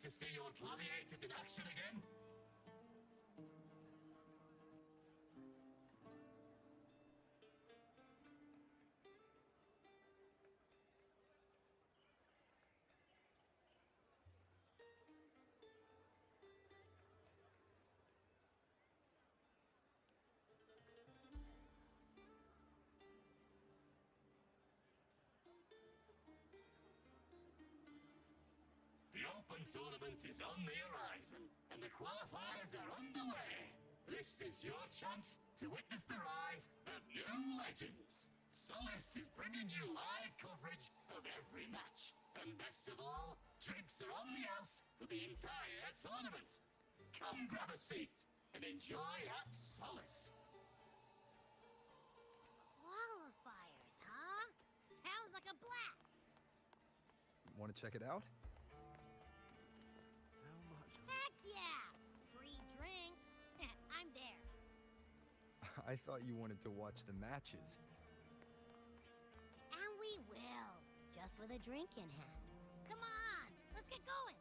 to see your gladiators in action again? The Open Tournament is on the horizon, and the qualifiers are underway. This is your chance to witness the rise of new legends. Solace is bringing you live coverage of every match. And best of all, drinks are on the house for the entire tournament. Come grab a seat and enjoy at Solace. Qualifiers, huh? Sounds like a blast! Want to check it out? Heck yeah! Free drinks. I'm there. I thought you wanted to watch the matches. And we will. Just with a drink in hand. Come on, let's get going.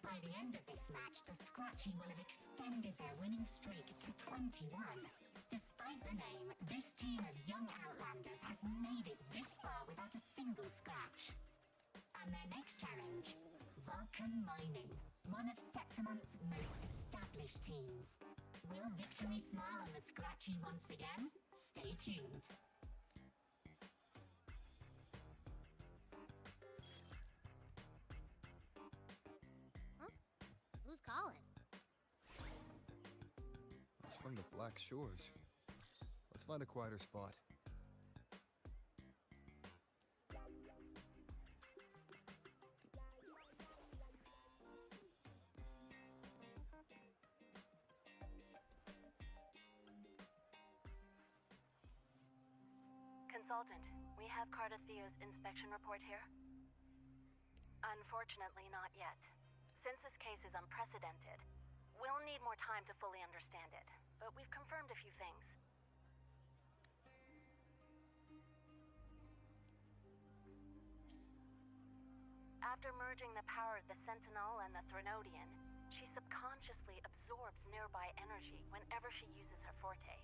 By the end of this match, the Scratchy will have extended their winning streak to 21. Despite the name, this team of young Outlanders has made it this far without a single scratch. And their next challenge, Vulcan Mining, one of Septimont's most established teams. Will victory smile on the Scratchy once again? Stay tuned. Who's calling? It's from the Black Shores. Let's find a quieter spot. Consultant, we have Cardathia's inspection report here? Unfortunately, not yet. Since this case is unprecedented, we'll need more time to fully understand it, but we've confirmed a few things. After merging the power of the Sentinel and the Threnodian, she subconsciously absorbs nearby energy whenever she uses her forte.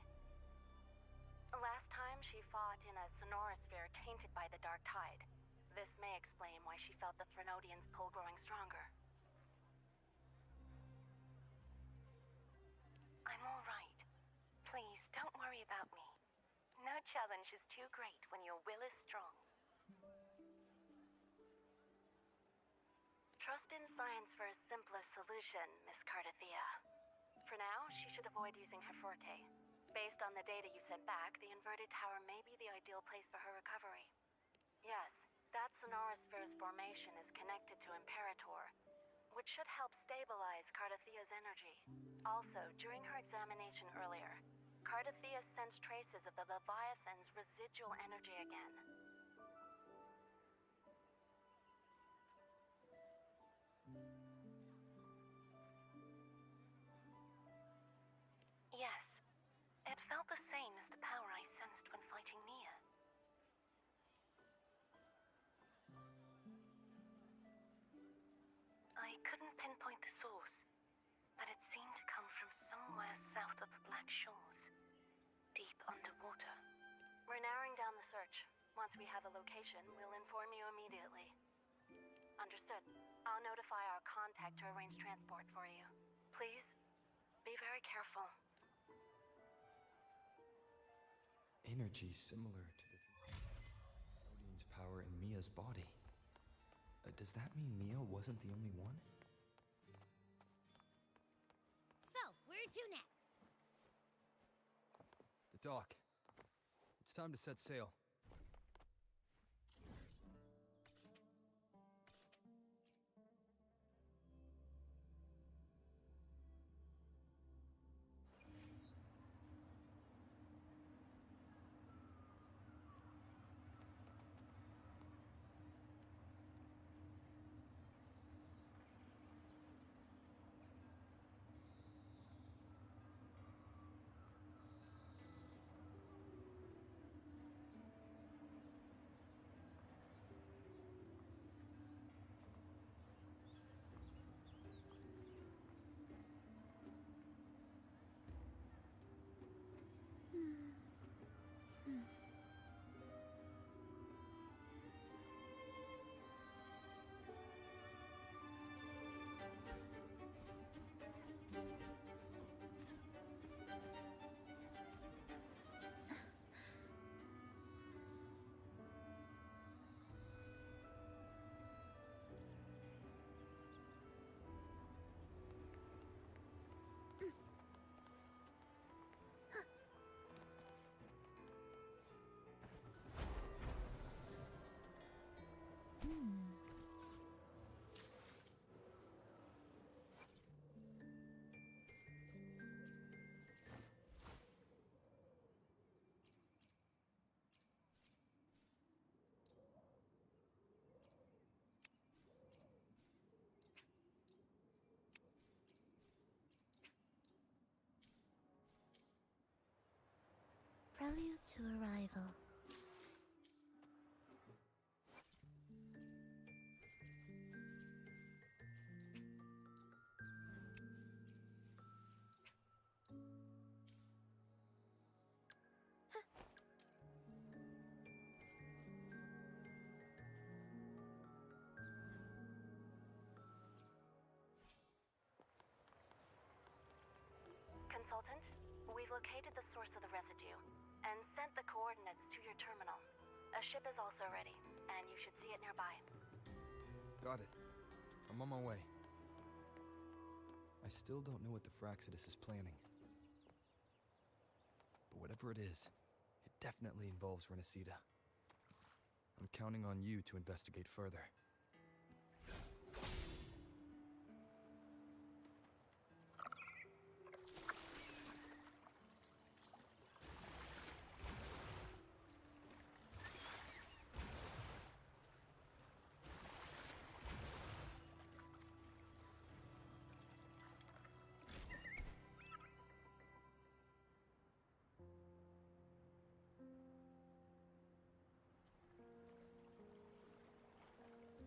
Last time she fought in a sonorosphere tainted by the Dark Tide. This may explain why she felt the Threnodian's pull growing stronger. I'm all right. Please, don't worry about me. No challenge is too great when your will is strong. Trust in science for a simpler solution, Miss Cardathia. For now, she should avoid using her forte. Based on the data you sent back, the inverted tower may be the ideal place for her recovery. Yes, that sonorosphere's formation is connected to Imperator, which should help stabilize Cardathia's energy. Also, during her examination earlier, Cardathia sensed traces of the Leviathan's residual energy again. Yes, it felt the same as the power I sensed when fighting Nia. I couldn't pinpoint the source, but it seemed to come from somewhere south of the Black Shores, deep underwater. We're narrowing down the search. Once we have a location, we'll inform you immediately. Understood. I'll notify our contact to arrange transport for you. Please, be very careful. Energy similar to the Odin's power in Mia's body. Does that mean Mia wasn't the only one? dock. It's time to set sail. Prelude to arrival. Consultant, we've located the source of the residue and sent the coordinates to your terminal. A ship is also ready, and you should see it nearby. Got it. I'm on my way. I still don't know what the Fraxidus is planning. But whatever it is, it definitely involves Renacida. I'm counting on you to investigate further.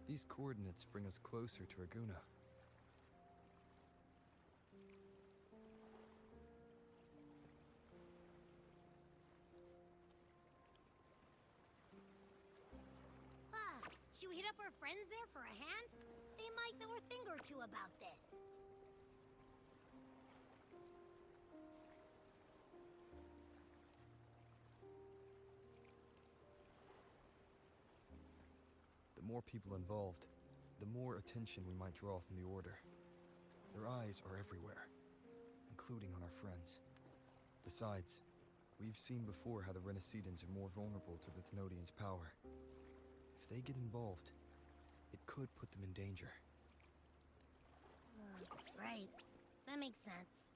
These coordinates bring us closer to Raguna. Should we hit up our friends there for a hand? They might know a thing or two about this. The more people involved, the more attention we might draw from the Order. Their eyes are everywhere, including on our friends. Besides, we've seen before how the Renacidans are more vulnerable to the Thenodians' power. If they get involved, it could put them in danger. Right. That makes sense.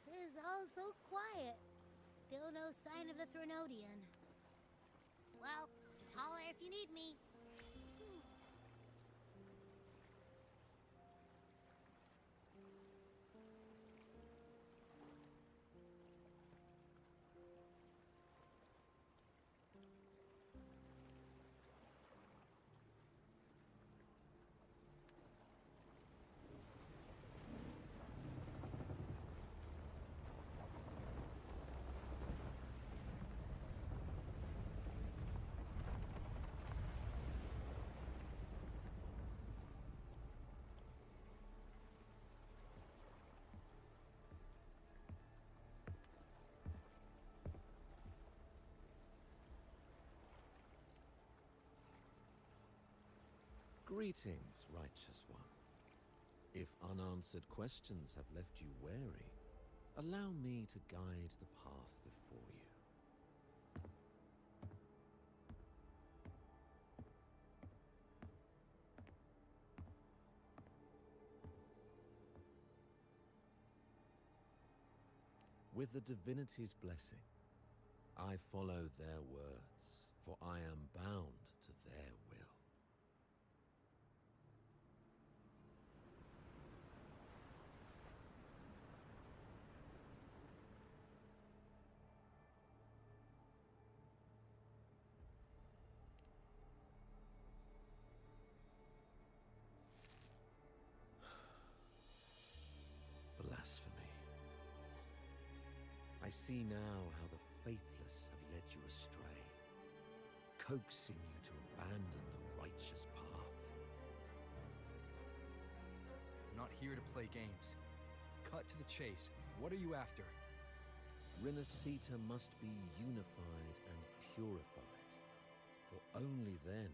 It's all so quiet. Still no sign of the Thenodian. Well, just holler if you need me. Greetings, righteous one. If unanswered questions have left you wary, Allow me to guide the path before you. With the divinity's blessing, I follow their words, for I am bound to their will. Blasphemy. I see now how the faithless have led you astray, coaxing you to abandon the righteous path. I'm not here to play games. Cut to the chase. What are you after? Rinascita must be unified and purified, for only then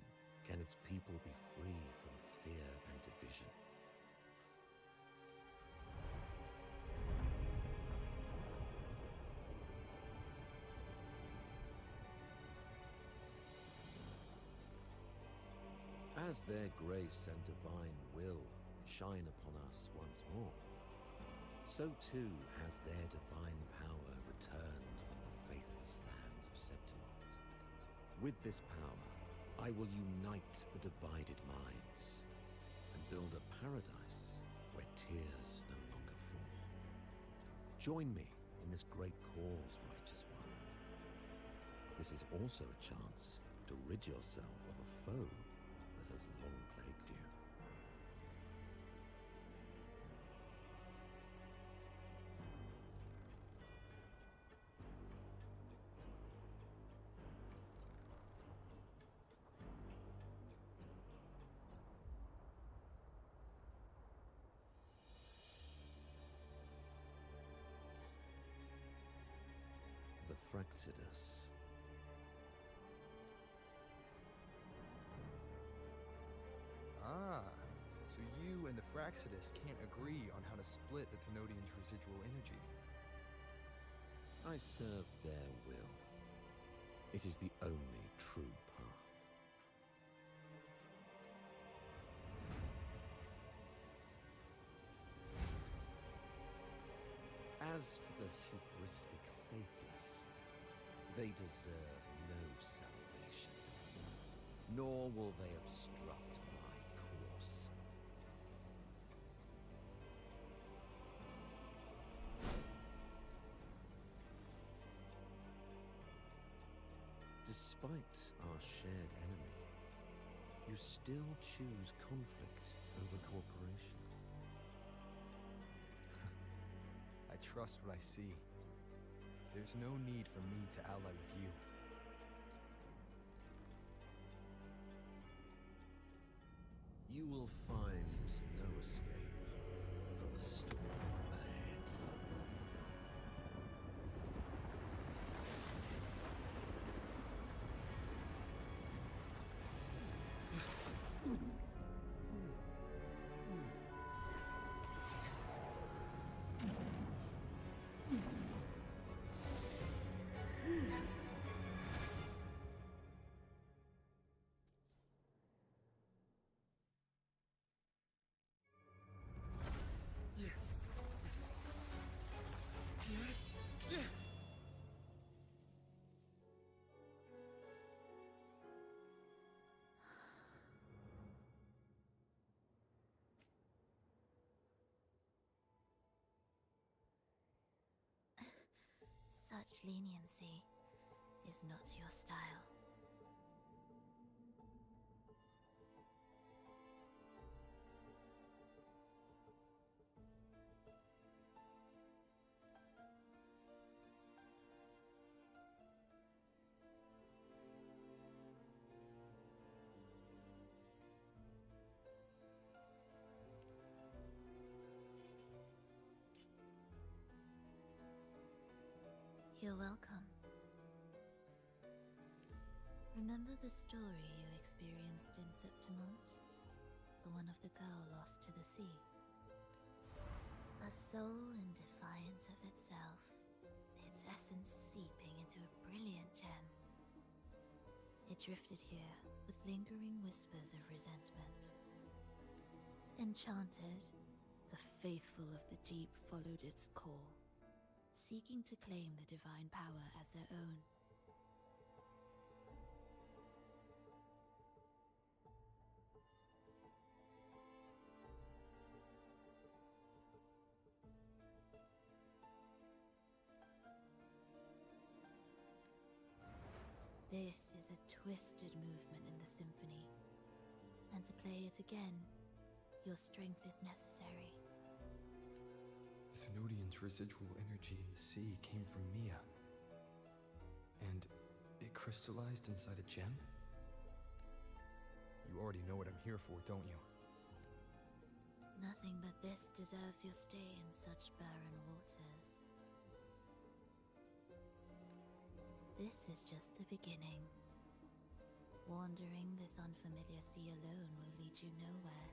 can its people be free from fear and division. As their grace and divine will shine upon us once more, so too has their divine power returned from the faithless lands of Septimont. With this power, I will unite the divided minds and build a paradise where tears no longer fall. Join me in this great cause, righteous one. This is also a chance to rid yourself of a foe that has long plagued you. The Fraxidus. Ah, so you and the Fraxidus can't agree on how to split the Thenodian's residual energy. I serve their will. It is the only true path. As for the hubristic faithless, they deserve no salvation, nor will they obstruct my course. Despite our shared enemy, you still choose conflict over cooperation. I trust what I see. There's no need for me to ally with you. You will find no escape from the storm ahead. Such leniency is not your style. You're welcome. Remember the story you experienced in Septimont? The one of the girl lost to the sea? A soul in defiance of itself, its essence seeping into a brilliant gem. It drifted here with lingering whispers of resentment. Enchanted, the faithful of the deep followed its call, seeking to claim the divine power as their own. This is a twisted movement in the symphony, and to play it again, your strength is necessary. The Thenodian's residual energy in the sea came from Mia. And it crystallized inside a gem? You already know what I'm here for, don't you? Nothing but this deserves your stay in such barren waters. This is just the beginning. Wandering this unfamiliar sea alone will lead you nowhere,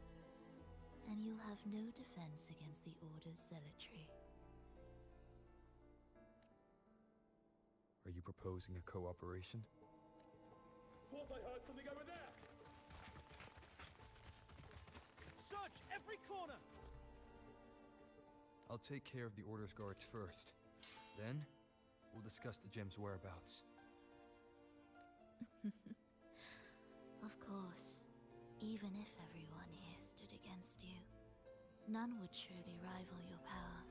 and you'll have no defense against the Order's zealotry. Are you proposing a cooperation? Thought I heard something over there! Search every corner! I'll take care of the Order's guards first. Then, we'll discuss the gem's whereabouts. Of course, even if everyone here stood against you, none would truly rival your power.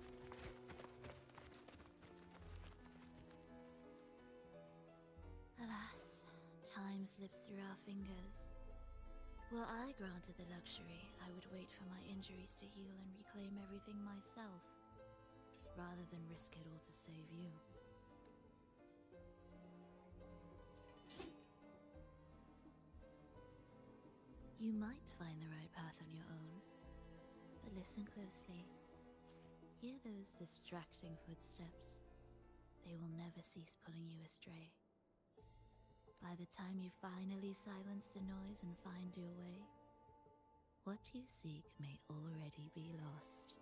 Alas, time slips through our fingers. Were I granted the luxury, I would wait for my injuries to heal and reclaim everything myself, rather than risk it all to save you. You might find the right path on your own, but listen closely. Hear those distracting footsteps. They will never cease pulling you astray. By the time you finally silence the noise and find your way, what you seek may already be lost.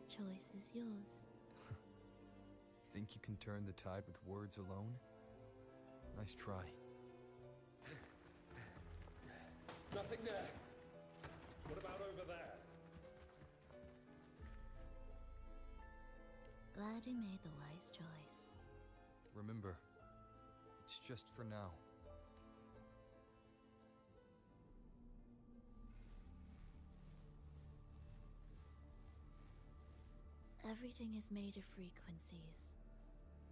The choice is yours. Think you can turn the tide with words alone? Nice try. Nothing there! What about over there? Glad you made the wise choice. Remember, it's just for now. Everything is made of frequencies.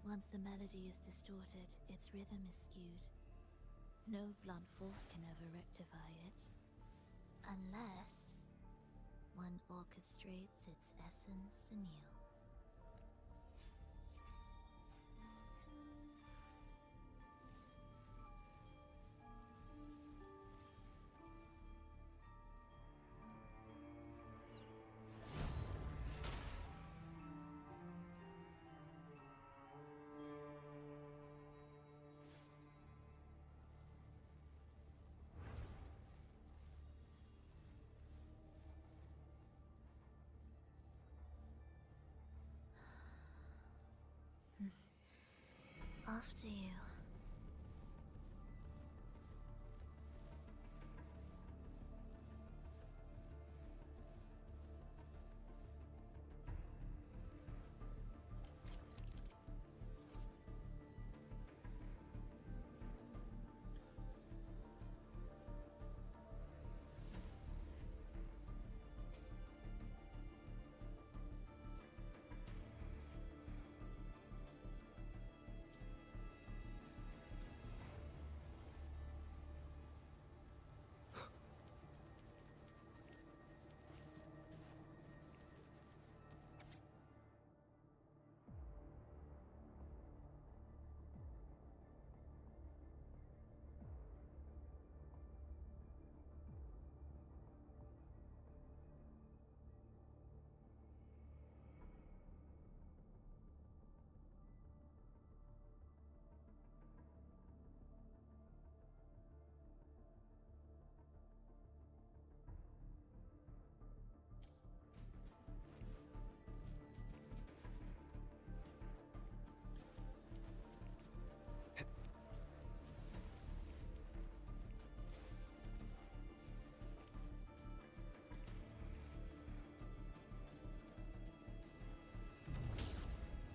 Once the melody is distorted, its rhythm is skewed. No blunt force can ever rectify it. Unless one orchestrates its essence anew. After you.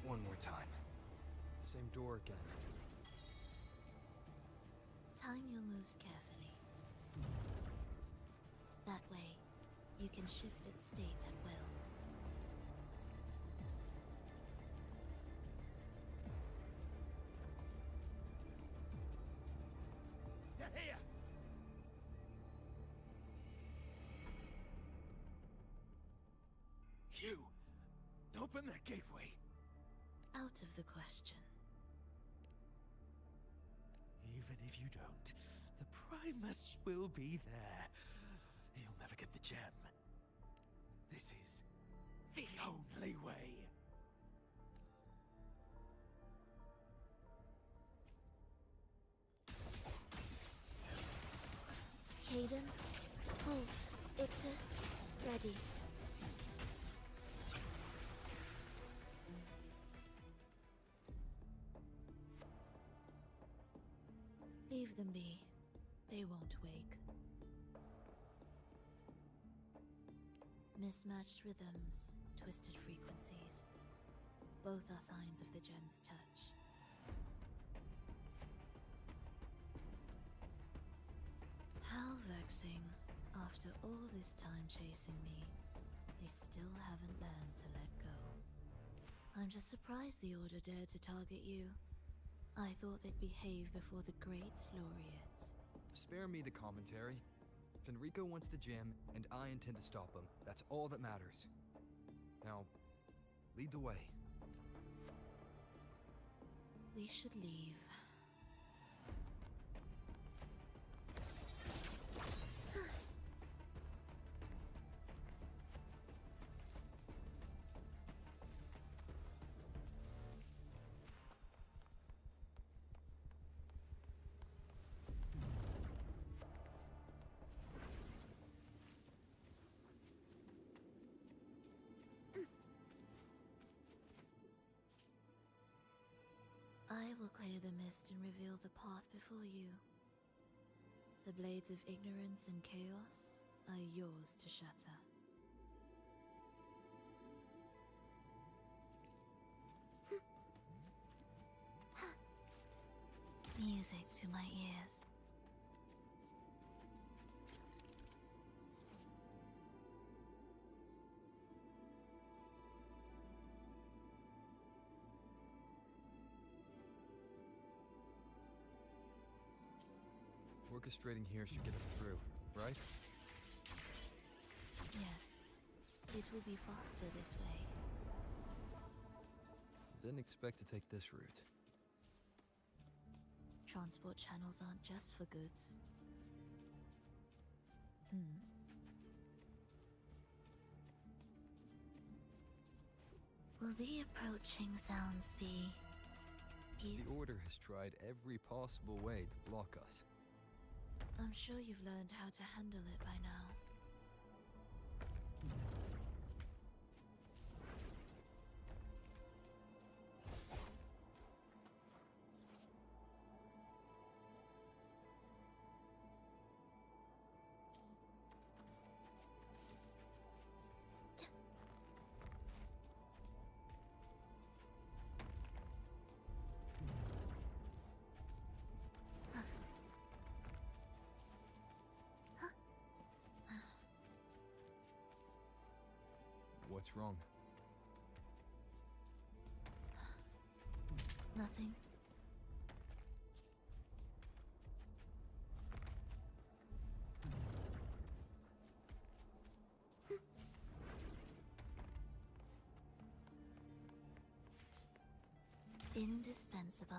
One more time. Same door again. Time your moves carefully. That way, you can shift its state at will. They're here! You! Open that gateway! Out of the question. Even if you don't, the Primus will be there. You'll never get the gem. This is the only way. Cadence, halt, Ictus, ready. Leave them be. They won't wake. Mismatched rhythms, twisted frequencies. Both are signs of the gem's touch. How vexing. After all this time chasing me, they still haven't learned to let go. I'm just surprised the Order dared to target you. I thought they'd behave before the Great Laureate. Spare me the commentary. Fenrico wants the gem, and I intend to stop him. That's all that matters. Now, lead the way. We should leave. I will clear the mist and reveal the path before you. The blades of ignorance and chaos are yours to shatter. Music to my ears. Orchestrating here should get us through, right? Yes, it will be faster this way. Didn't expect to take this route. Transport channels aren't just for goods. Will the approaching sounds be... The Order has tried every possible way to block us. I'm sure you've learned how to handle it by now. What's wrong? Nothing. Indispensable.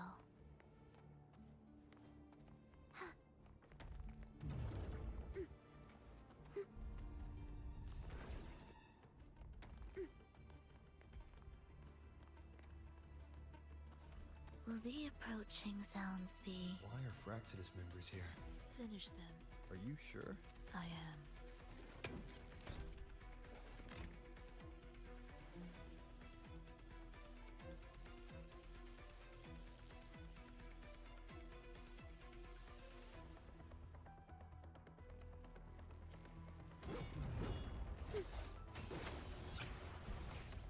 Will the approaching sounds be... Why are Fraxidus members here? Finish them. Are you sure? I am.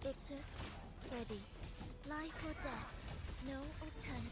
Ictus, ready. Life or death, no alternative.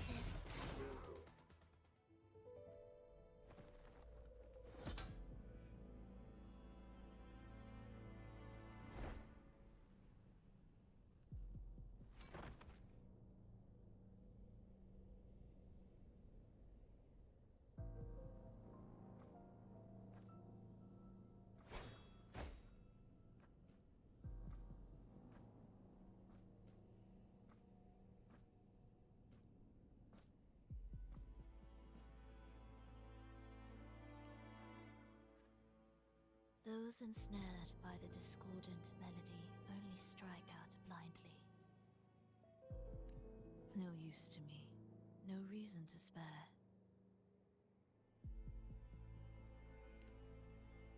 Those ensnared by the discordant melody only strike out blindly. No use to me, no reason to spare.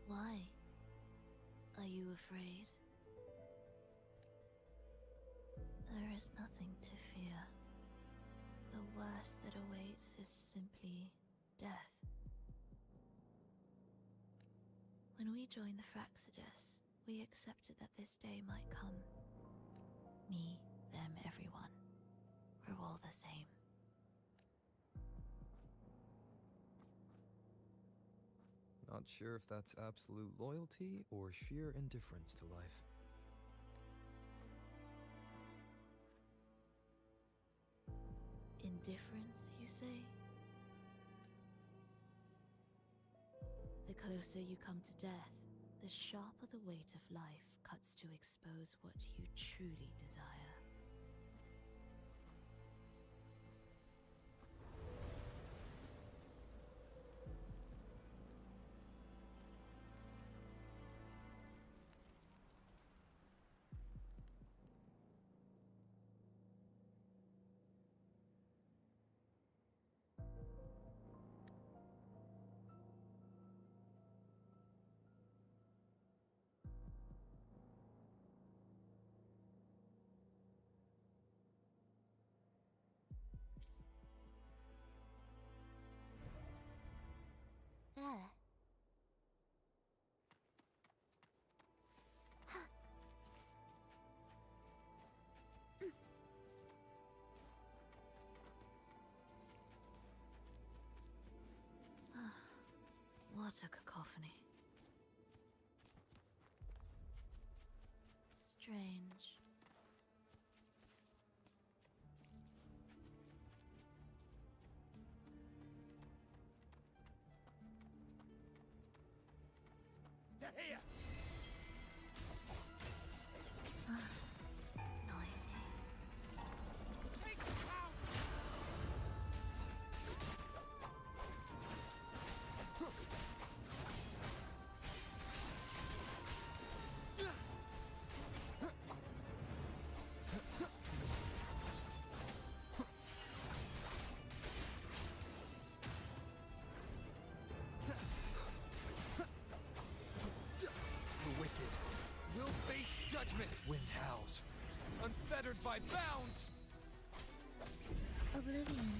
Why? Are you afraid? There is nothing to fear. The worst that awaits is simply death. When we joined the Fraxidus, we accepted that this day might come. Me, them, everyone. We're all the same. Not sure if that's absolute loyalty or sheer indifference to life. Indifference, you say? The closer you come to death, the sharper the weight of life cuts to expose what you truly desire. There. What a cacophony. Strange. They're here! Noisy. Take them out! The wicked will face judgment! Wind howls, unfettered by bounds! Oblivion.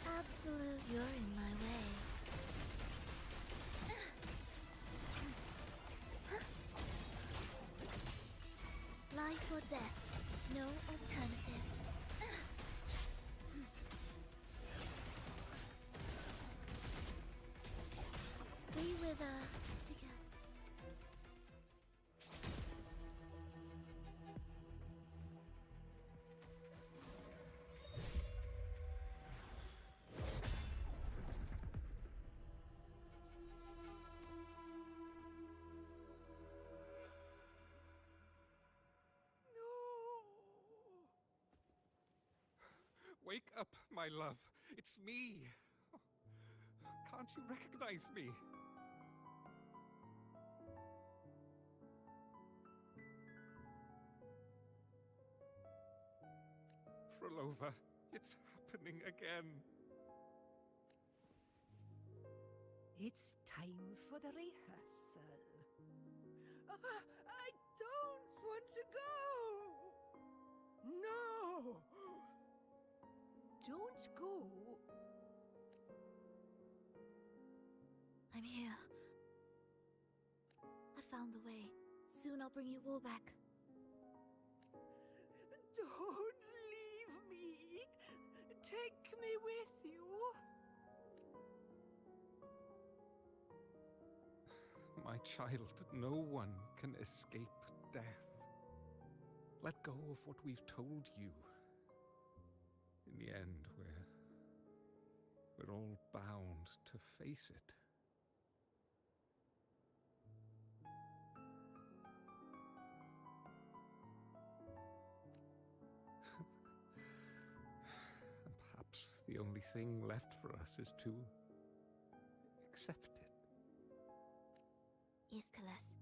Absolute, you're in my way. Life or death, no alternative. We wither together. Wake up, my love. It's me. Can't you recognize me? Frolova, it's happening again. It's time for the rehearsal. I don't want to go! No! Don't go! I'm here. I found the way. Soon I'll bring you all back. Don't leave me! Take me with you! My child, no one can escape death. Let go of what we've told you. In the end, we're all bound to face it. And perhaps the only thing left for us is to accept it. Iskalas,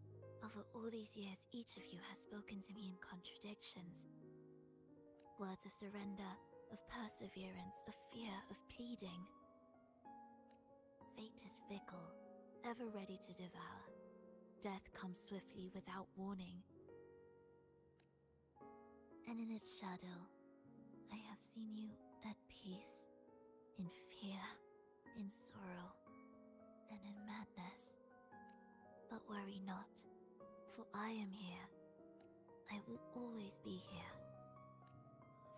over all these years, each of you has spoken to me in contradictions. Words of surrender, of perseverance, of fear, of pleading. Fate is fickle, ever ready to devour. Death comes swiftly without warning. And in its shadow, I have seen you at peace, in fear, in sorrow, and in madness. But worry not, for I am here. I will always be here.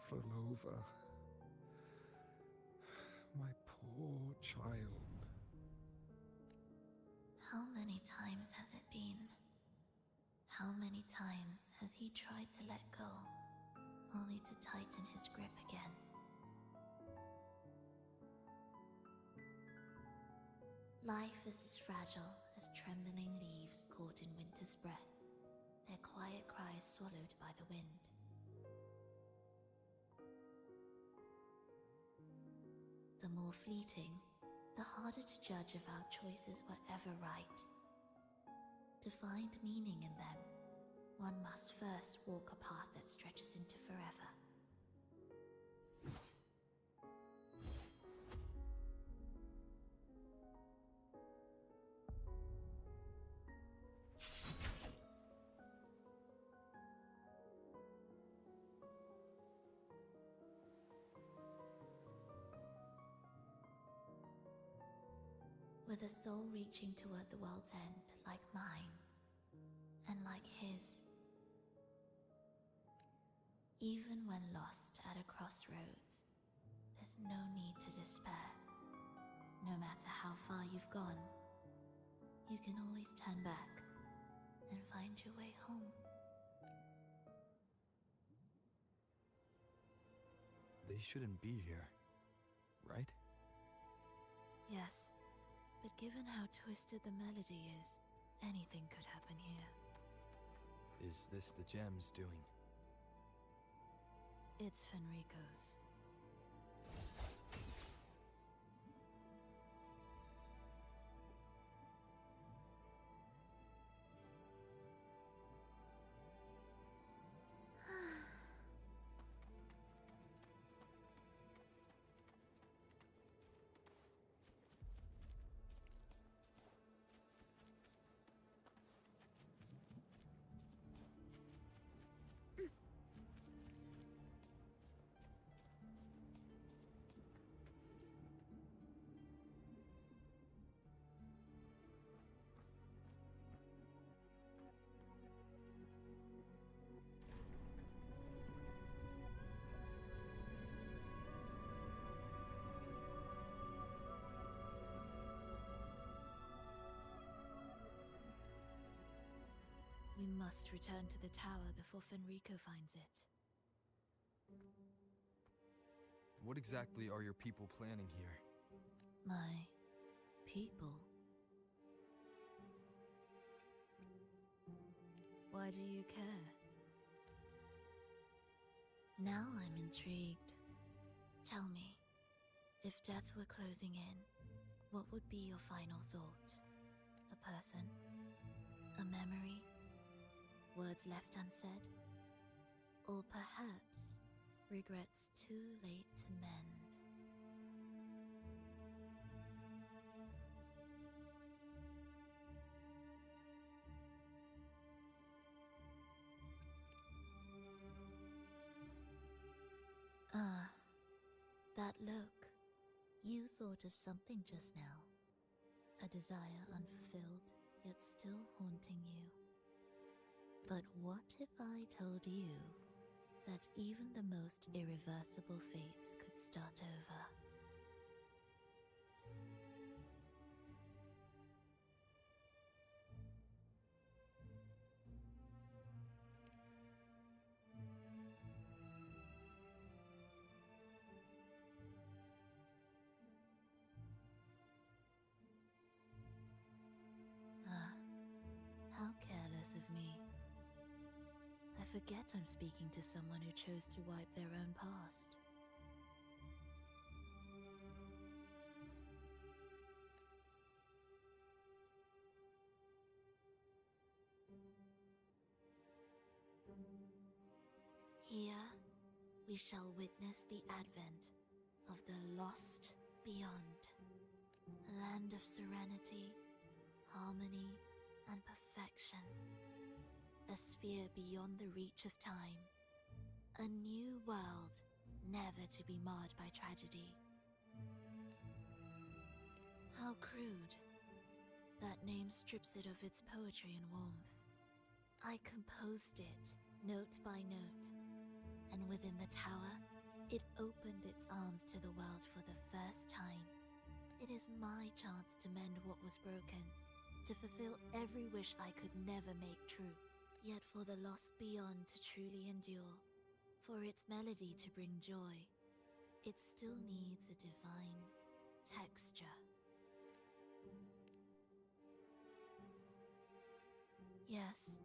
Frolova, my poor child. How many times has it been? How many times has he tried to let go, only to tighten his grip again? Life is as fragile as trembling leaves caught in winter's breath, their quiet cries swallowed by the wind. The more fleeting, the harder to judge if our choices were ever right. To find meaning in them, one must first walk a path that stretches into forever. With a soul reaching toward the world's end, like mine, and like his. Even when lost at a crossroads, there's no need to despair. No matter how far you've gone, you can always turn back and find your way home. They shouldn't be here, right? Yes. But given how twisted the melody is, anything could happen here. Is this the gem's doing? It's Fenrico's. We must return to the tower before Fenrico finds it. What exactly are your people planning here? My people? Why do you care? Now I'm intrigued. Tell me, if death were closing in, what would be your final thought? A person? A memory? Words left unsaid? Or perhaps regrets too late to mend? Ah, that look. You thought of something just now. A desire unfulfilled, yet still haunting you. But what if I told you that even the most irreversible fates could start over? Ah, how careless of me. I forget I'm speaking to someone who chose to wipe their own past. Here, we shall witness the advent of the lost beyond. A land of serenity, harmony, and perfection. A sphere beyond the reach of time. A new world, never to be marred by tragedy. How crude. That name strips it of its poetry and warmth. I composed it, note by note, and within the tower, it opened its arms to the world for the first time. It is my chance to mend what was broken, to fulfill every wish I could never make true. Yet for the lost beyond to truly endure, for its melody to bring joy, it still needs a divine texture. Yes,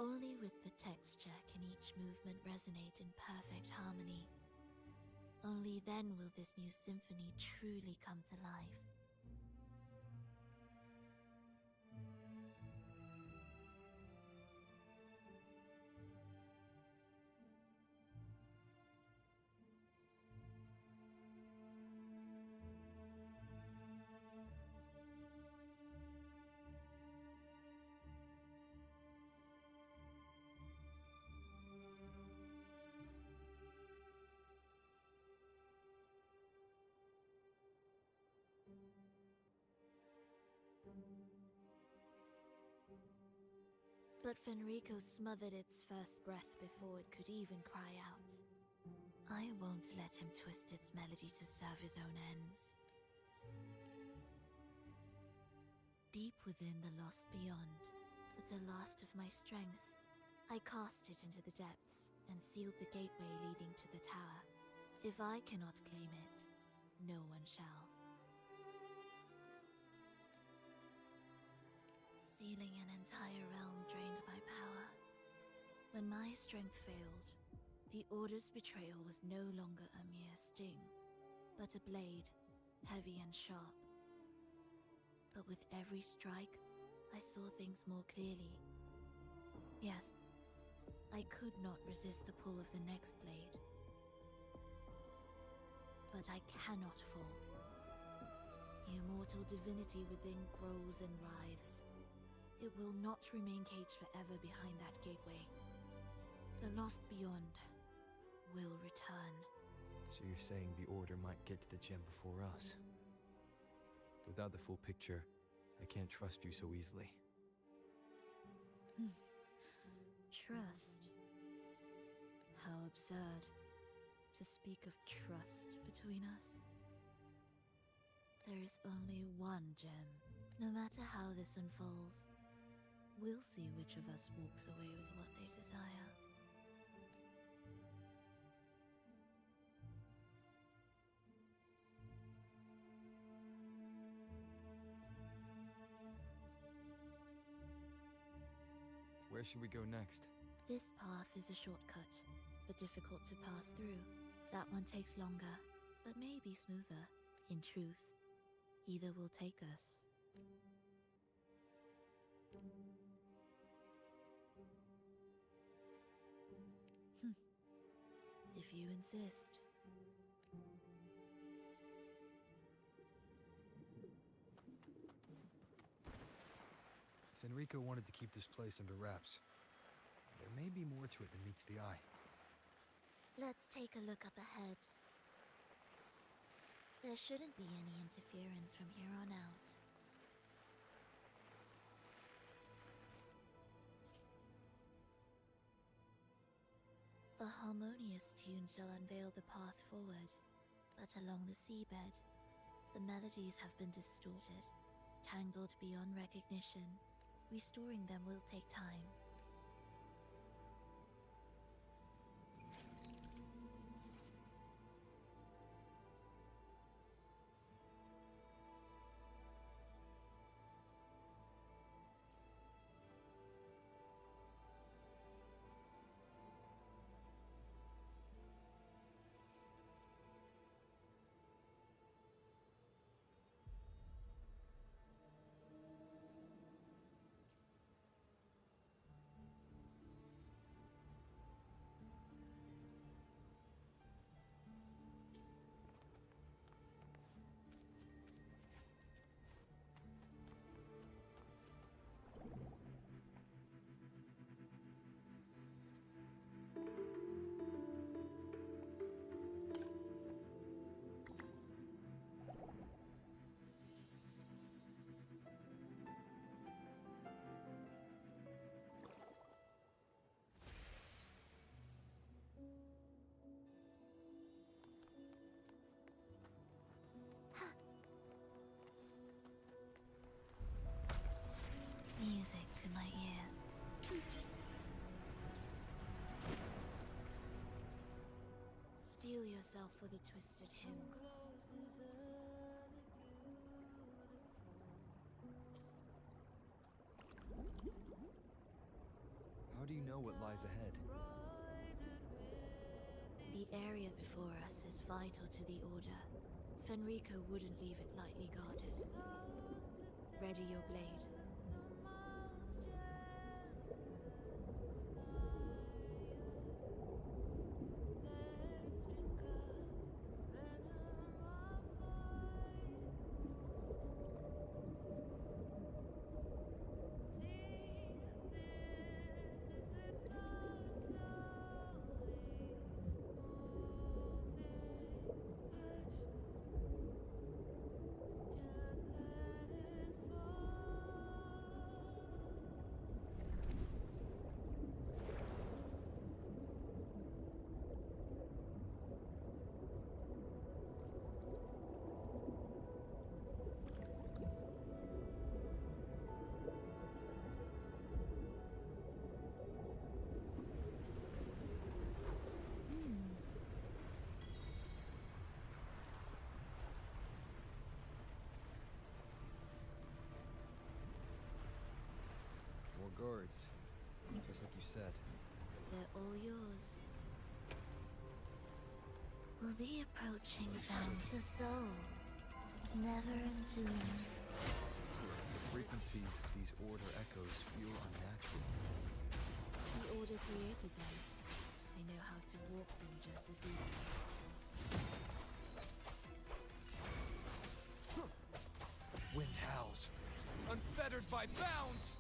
only with the texture can each movement resonate in perfect harmony. Only then will this new symphony truly come to life. But Fenrico smothered its first breath before it could even cry out. I won't let him twist its melody to serve his own ends. Deep within the lost beyond, with the last of my strength, I cast it into the depths and sealed the gateway leading to the tower. If I cannot claim it, no one shall. Sealing an entire realm drained my power. When my strength failed, the Order's betrayal was no longer a mere sting, but a blade, heavy and sharp. But with every strike, I saw things more clearly. Yes, I could not resist the pull of the next blade. But I cannot fall. The immortal divinity within grows and writhes. It will not remain caged forever behind that gateway. The lost beyond will return. So you're saying the Order might get to the gem before us? Without the full picture, I can't trust you so easily. Trust? How absurd to speak of trust between us. There is only one gem. No matter how this unfolds, we'll see which of us walks away with what they desire. Where should we go next? This path is a shortcut, but difficult to pass through. That one takes longer, but may be smoother. In truth, either will take us. If you insist. Fenrico wanted to keep this place under wraps. There may be more to it than meets the eye. Let's take a look up ahead. There shouldn't be any interference from here on out. A harmonious tune shall unveil the path forward, but along the seabed, the melodies have been distorted, tangled beyond recognition. Restoring them will take time. Music to my ears. Steel yourself for the twisted hymn. How do you know what lies ahead? The area before us is vital to the Order. Fenrico wouldn't leave it lightly guarded. Ready your blade. More guards, just like you said. They're all yours. Will the approaching sounds the soul, never in tune? The frequencies of these Order echoes feel unnatural. The Order created them. They know how to walk them just as easily. Wind howls, unfettered by bounds!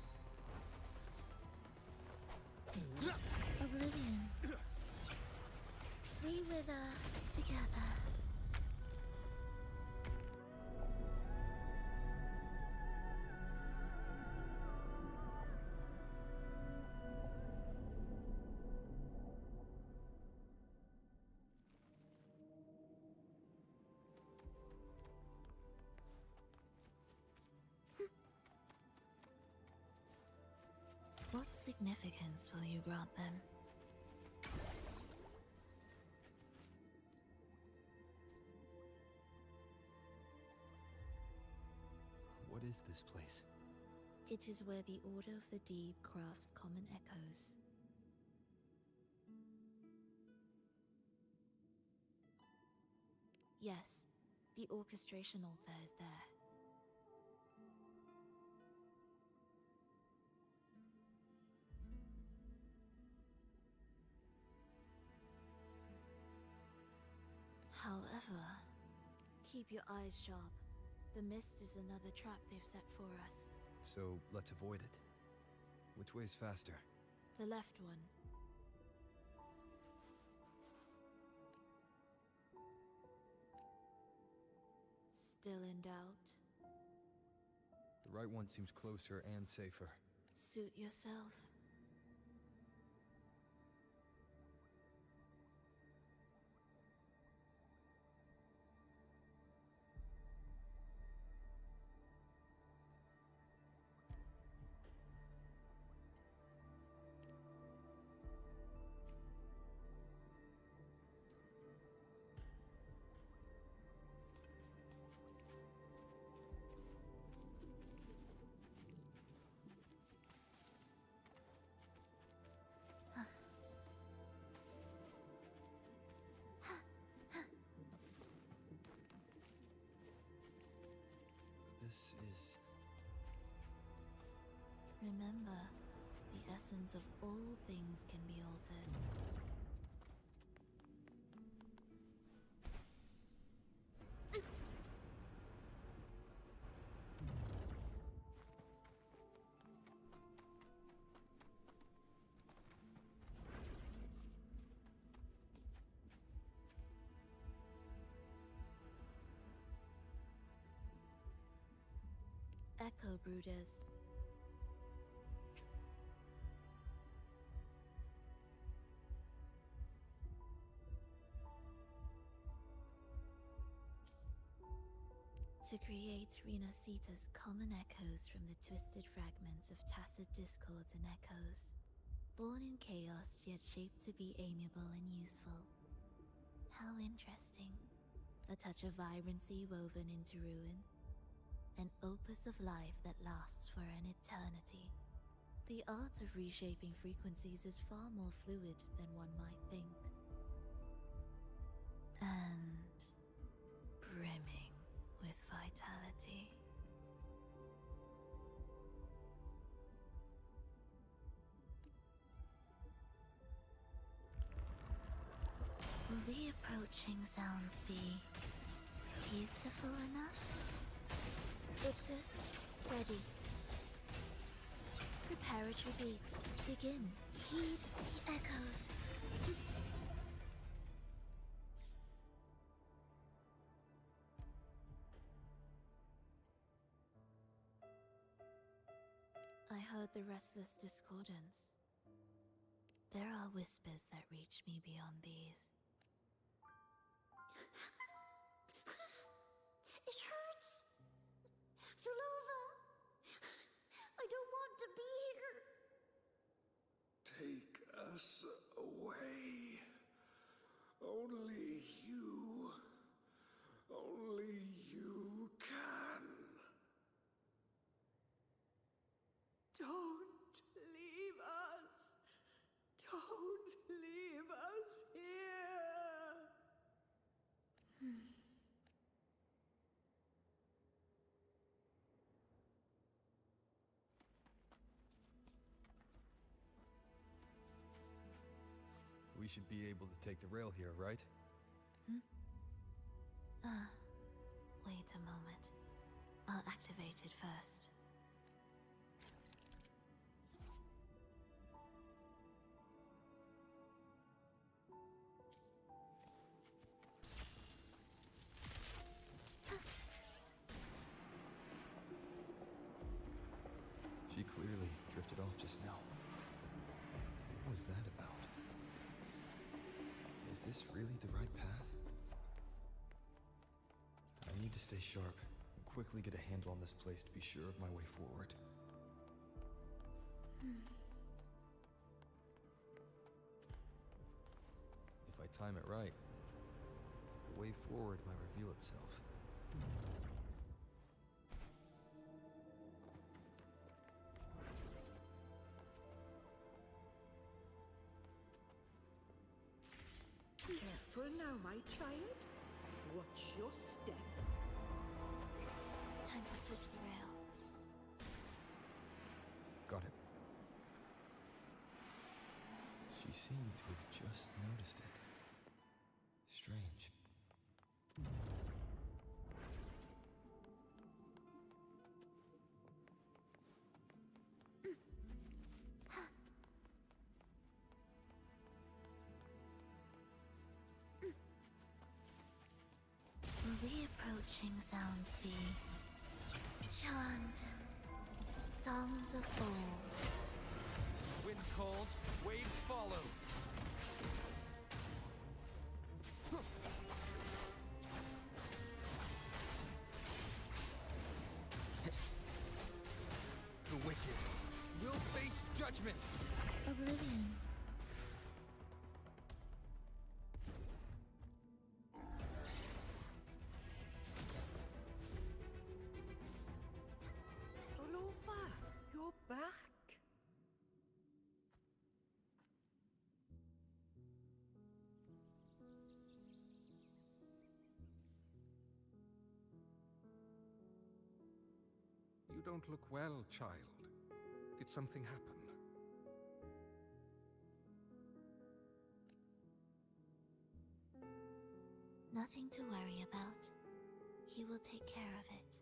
Oblivion. We wither together. What significance will you grant them? What is this place? It is where the Order of the Deep crafts common echoes. Yes, the orchestration altar is there. However, keep your eyes sharp. The mist is another trap they've set for us. So let's avoid it. Which way is faster? The left one. Still in doubt? The right one seems closer and safer. Suit yourself. This is... Remember, the essence of all things can be altered. Echo Brooders. To create Rena Sita's common echoes from the twisted fragments of tacit discords and echoes, born in chaos yet shaped to be amiable and useful. How interesting. A touch of vibrancy woven into ruin. An opus of life that lasts for an eternity. The art of reshaping frequencies is far more fluid than one might think. And brimming with vitality. Will the approaching sounds be beautiful enough? Victus, ready. Preparatory beats, begin. Heed the echoes. I heard the restless discordance. There are whispers that reach me beyond these. It hurts! Fulova! I don't want to be here! Take us away. Only you can. Don't leave us! Don't leave us here! We should be able to take the rail here, right? Wait a moment. I'll activate it first. She clearly drifted off just now. What was that about? Is this really the right path? I need to stay sharp and quickly get a handle on this place to be sure of my way forward. If I time it right, the way forward might reveal itself. Careful now, my child. Watch your step. Time to switch the rail. Got it. She seemed to have just noticed it. Strange. Reapproaching sounds the chant. Songs of old. Wind calls, waves follow. The wicked will face judgment. Oblivion. Rolova, you're back. You don't look well, child. Did something happen? Nothing to worry about. He will take care of it.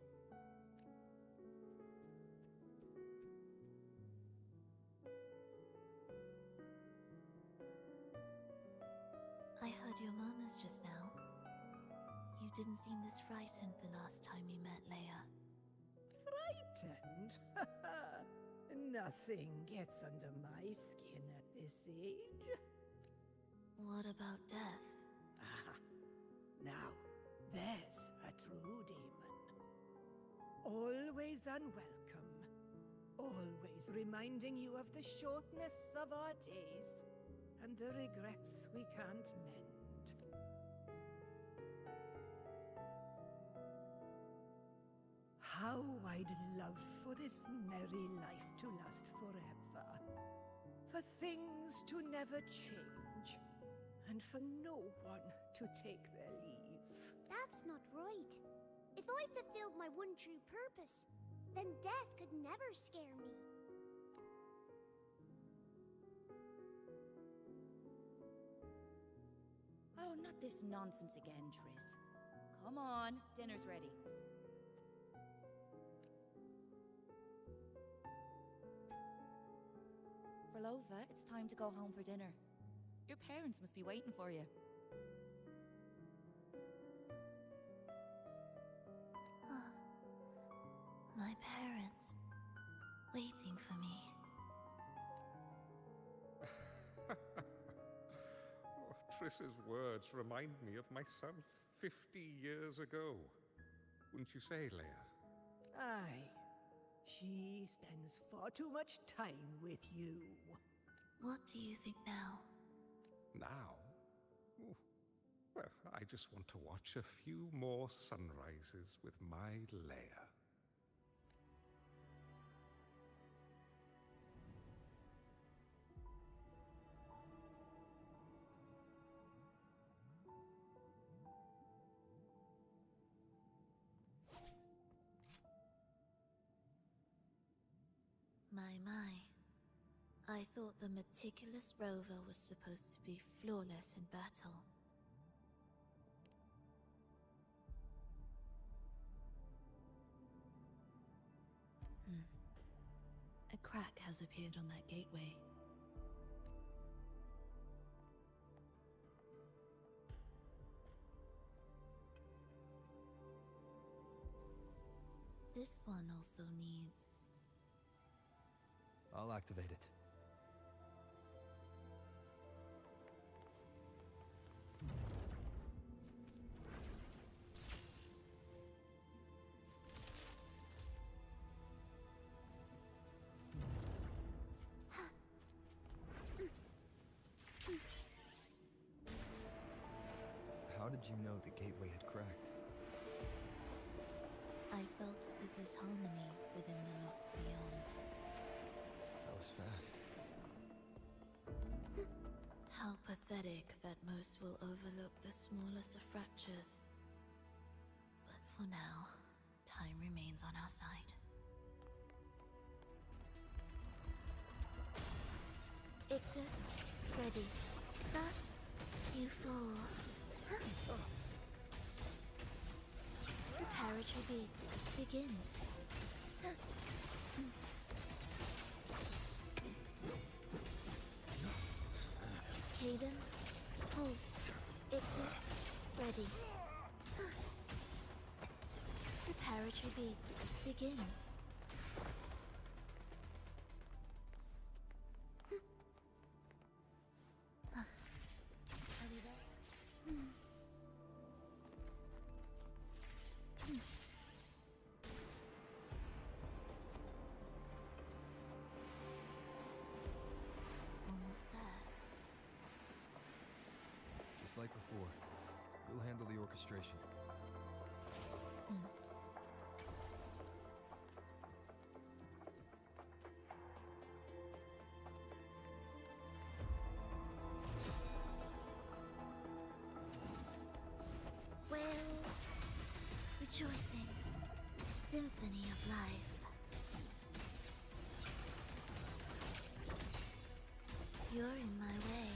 I heard your murmurs just now. You didn't seem this frightened the last time you met Leia. Frightened? Nothing gets under my skin at this age. What about death? Ah, now, there's a true demon. Always unwelcome. Always reminding you of the shortness of our days and the regrets we can't mend. How I'd love for this merry life to last forever. For things to never change. And for no one to take their leave. That's not right. If I fulfilled my one true purpose, then death could never scare me. Oh, not this nonsense again, Triss. Come on, dinner's ready. Frolova, it's time to go home for dinner. Your parents must be waiting for you. My parents. Waiting for me. Triss's words remind me of myself 50 years ago. Wouldn't you say, Leia? Aye. She spends far too much time with you. What do you think now? Now? Oh, well, I just want to watch a few more sunrises with my Leia. My. I thought the meticulous rover was supposed to be flawless in battle. A crack has appeared on that gateway. This one also needs... I'll activate it. How did you know the gateway had cracked? I felt the disharmony within the lost beyond. That was fast. How pathetic that most will overlook the smallest of fractures For now, time remains on our side. Ictus, ready. Thus, you fall. Preparatory beat, begin. Cadence, halt. Ictus, ready. Preparatory beat, begin. Are we there? Almost there. Just like before, we'll handle the orchestration. Whales, rejoicing, symphony of life. You're in my way.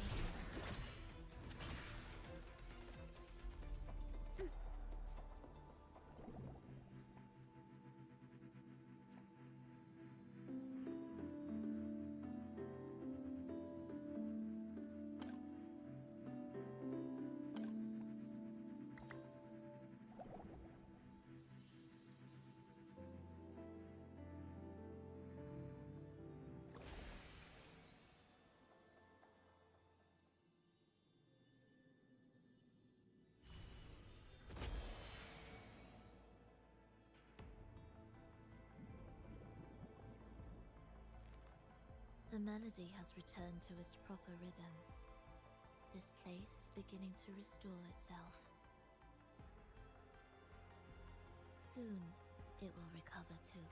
The melody has returned to its proper rhythm. This place is beginning to restore itself. Soon, it will recover too.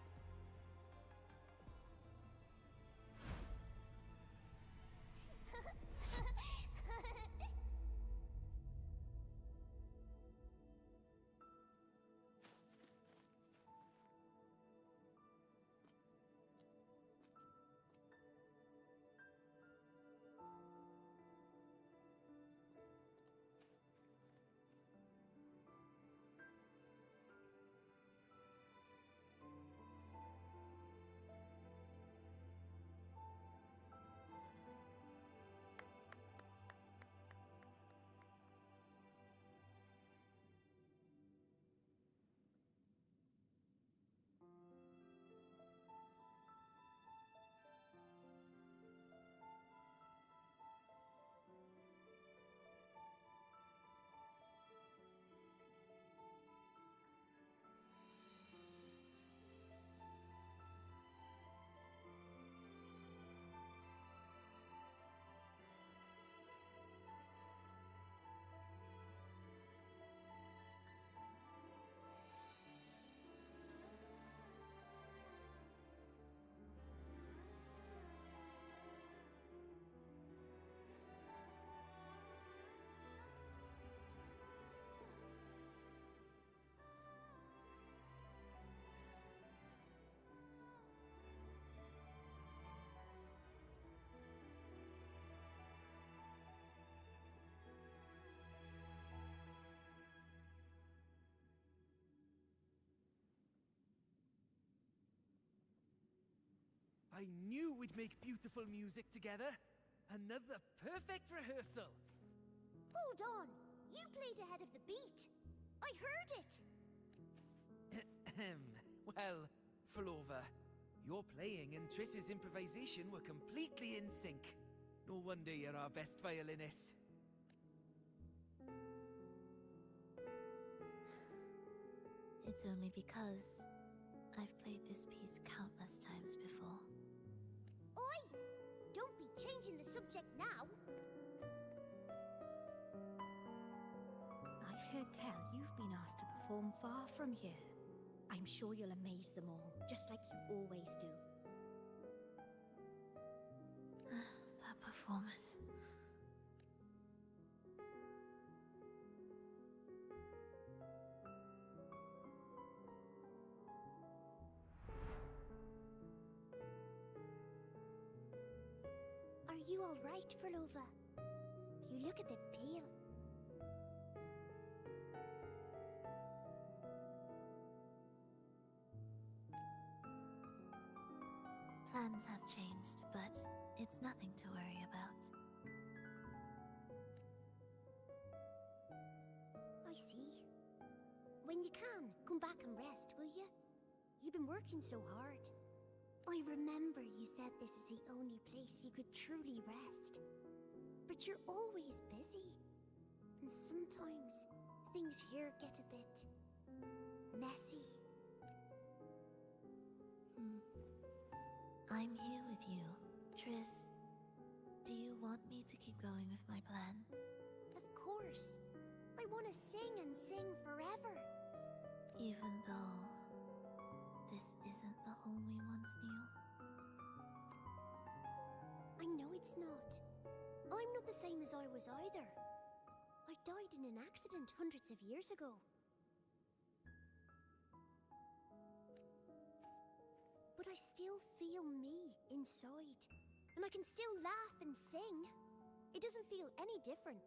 I knew we'd make beautiful music together. Another perfect rehearsal. Hold on! You played ahead of the beat. I heard it! Well, Flova, your playing and Triss's improvisation were completely in sync. No wonder you're our best violinist. It's only because I've played this piece countless times before. Oi! Don't be changing the subject now! I've heard tell you've been asked to perform far from here. I'm sure you'll amaze them all, just like you always do. That performance. you all right, Frolova? You look a bit pale. Plans have changed, but it's nothing to worry about. I see. When you can, come back and rest, will you? You've been working so hard. I remember you said this is the only place you could truly rest. But you're always busy. And sometimes things here get a bit messy. I'm here with you. Triss, do you want me to keep going with my plan? Of course. I want to sing and sing forever. Even though this isn't the home we once knew? I know it's not. I'm not the same as I was either. I died in an accident hundreds of years ago. But I still feel me inside. And I can still laugh and sing. It doesn't feel any different.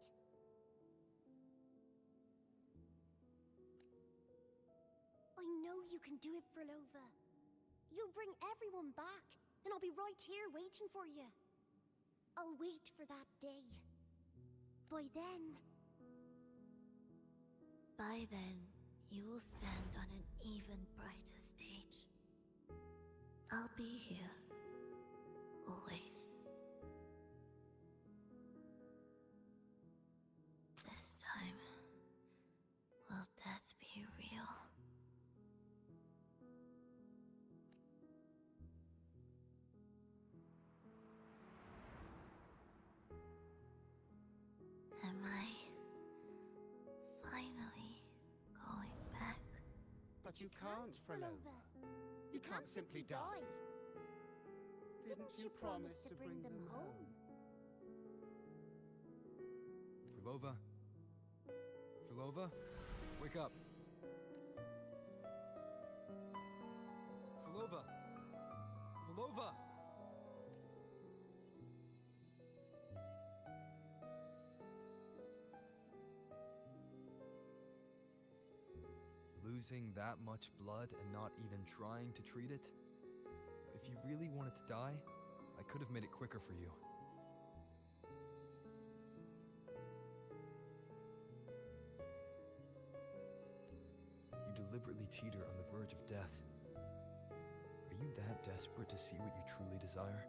I know you can do it, Frolova. You'll bring everyone back, and I'll be right here waiting for you. I'll wait for that day. By then, you will stand on an even brighter stage. I'll be here. Always. This time, will death be real? Am I finally going back? But you can't, Frolova. You can't simply die. Didn't you promise to bring them home? Frolova? Frolova? Wake up. Frolova! Frolova! Losing that much blood and not even trying to treat it? If you really wanted to die, I could have made it quicker for you. You deliberately teeter on the verge of death. Are you that desperate to see what you truly desire?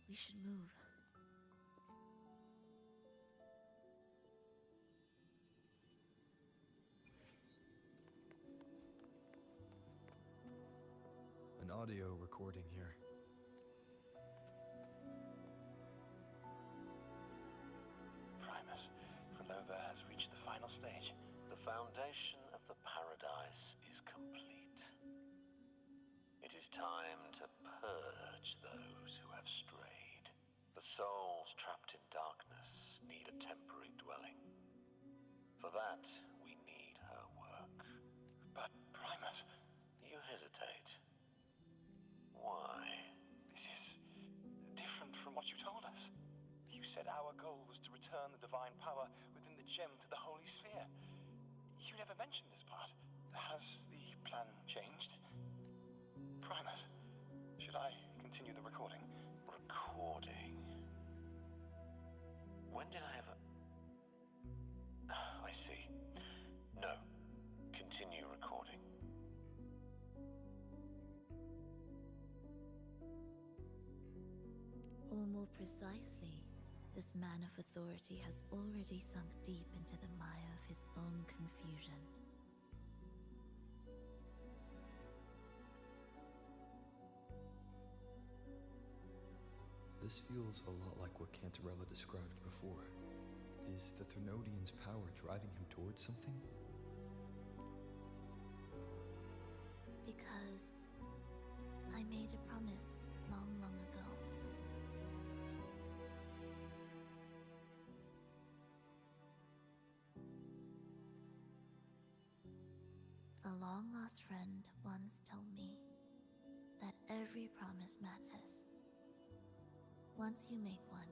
We should move. An audio recording here. Primus, Frolova has reached the final stage. The foundation of the paradise is complete. It is time to purge those who have strayed. The souls trapped in darkness need a temporary dwelling. For that, we need her work. But, Primus, you hesitate. Why? This is different from what you told us. You said our goal was to return the divine power within the gem to the Holy Sphere. You never mentioned this part. Has the plan changed? Precisely, this man of authority has already sunk deep into the mire of his own confusion. This feels a lot like what Cantarella described before. Is the Thermodian's power driving him towards something? Because I made a promise long, long ago. A long-lost friend once told me that every promise matters. Once you make one,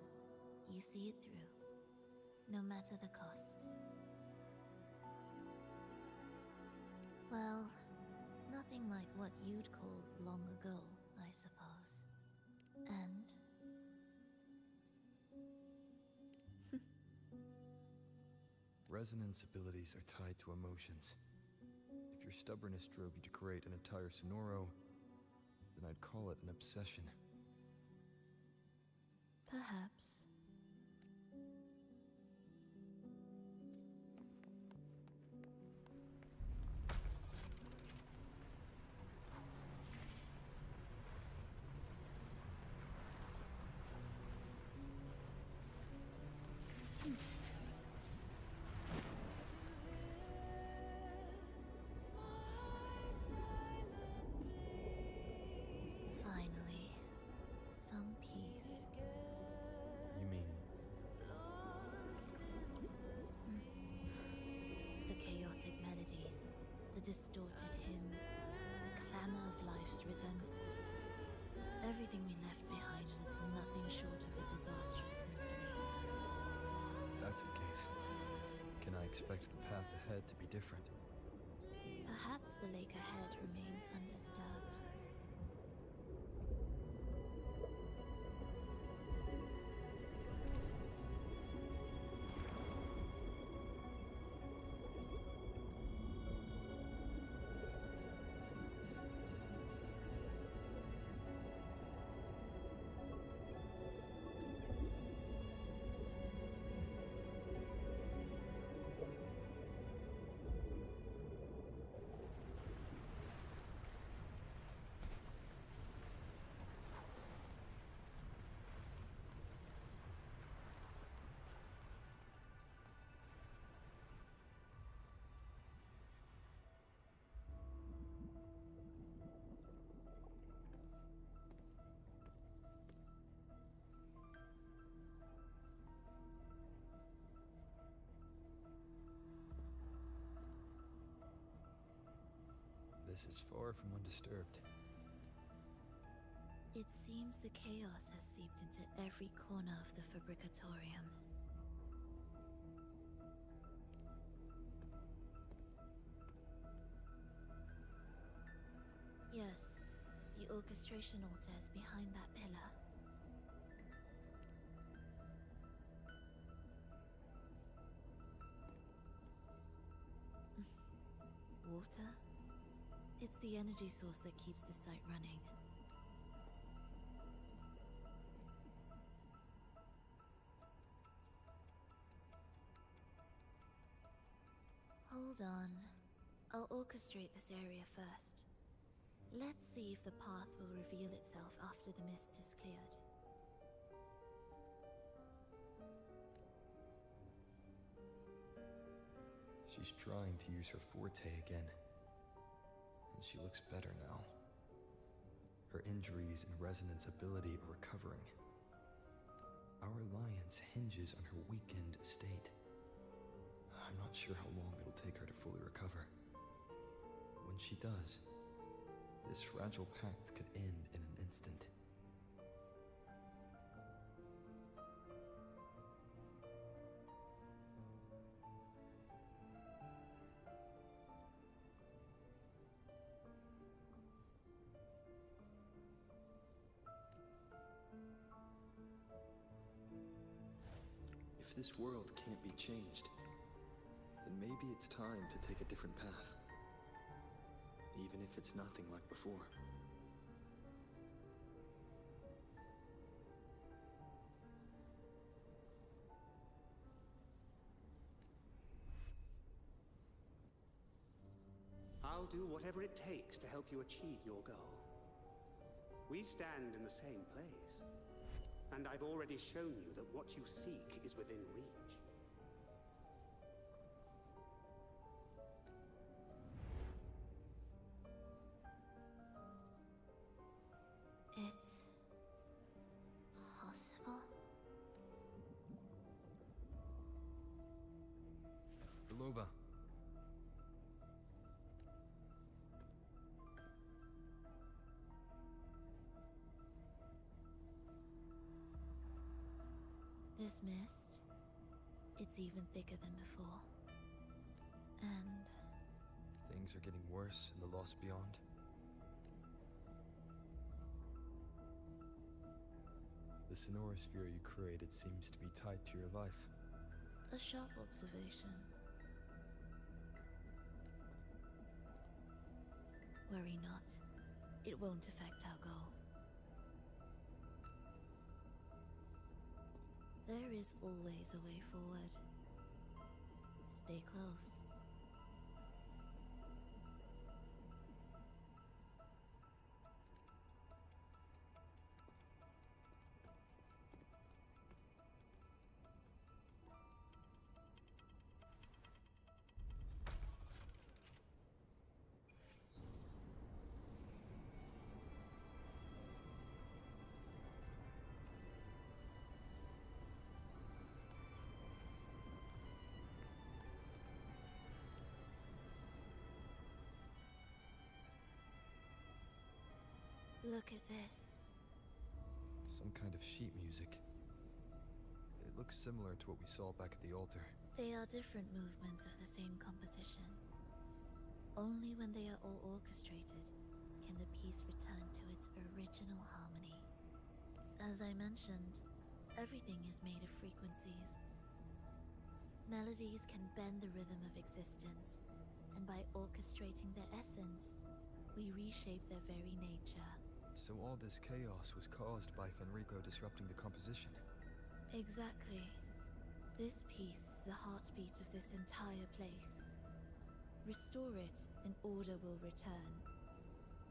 you see it through, no matter the cost. Well, nothing like what you'd call long ago, I suppose. And Resonance abilities are tied to emotions. If your stubbornness drove you to create an entire Sonoro, then I'd call it an obsession. perhaps. Finally, some peace. You mean The chaotic melodies, the distorted hymns, the clamor of life's rhythm. Everything we left behind was nothing short of a disastrous symphony. if that's the case? Can I expect the path ahead to be different? Perhaps the lake ahead remains undisturbed. This is far from undisturbed. It seems the chaos has seeped into every corner of the Fabricatorium. Yes, the orchestration altar is behind that pillar. Water? It's the energy source that keeps the site running. Hold on. I'll orchestrate this area first. Let's see if the path will reveal itself after the mist is cleared. She's trying to use her forte again. And she looks better now. Her injuries and resonance ability are recovering. Our alliance hinges on her weakened state. I'm not sure how long it'll take her to fully recover. When she does, this fragile pact could end in an instant. If this world can't be changed, then maybe it's time to take a different path. Even if it's nothing like before. do whatever it takes to help you achieve your goal. We stand in the same place, and I've already shown you that what you seek is within reach. It's possible? Belova. This mist, it's even thicker than before. And Things are getting worse in the Lost Beyond. The sonorosphere you created seems to be tied to your life. a sharp observation. Worry not. It won't affect our goal. There is always a way forward. Stay close. Look at this. Some kind of sheet music. It looks similar to what we saw back at the altar. They are different movements of the same composition. Only when they are all orchestrated can the piece return to its original harmony. As I mentioned, everything is made of frequencies. Melodies can bend the rhythm of existence, and by orchestrating their essence, we reshape their very nature. So all this chaos was caused by Fenrico disrupting the composition? Exactly. This piece is the heartbeat of this entire place. Restore it, and order will return.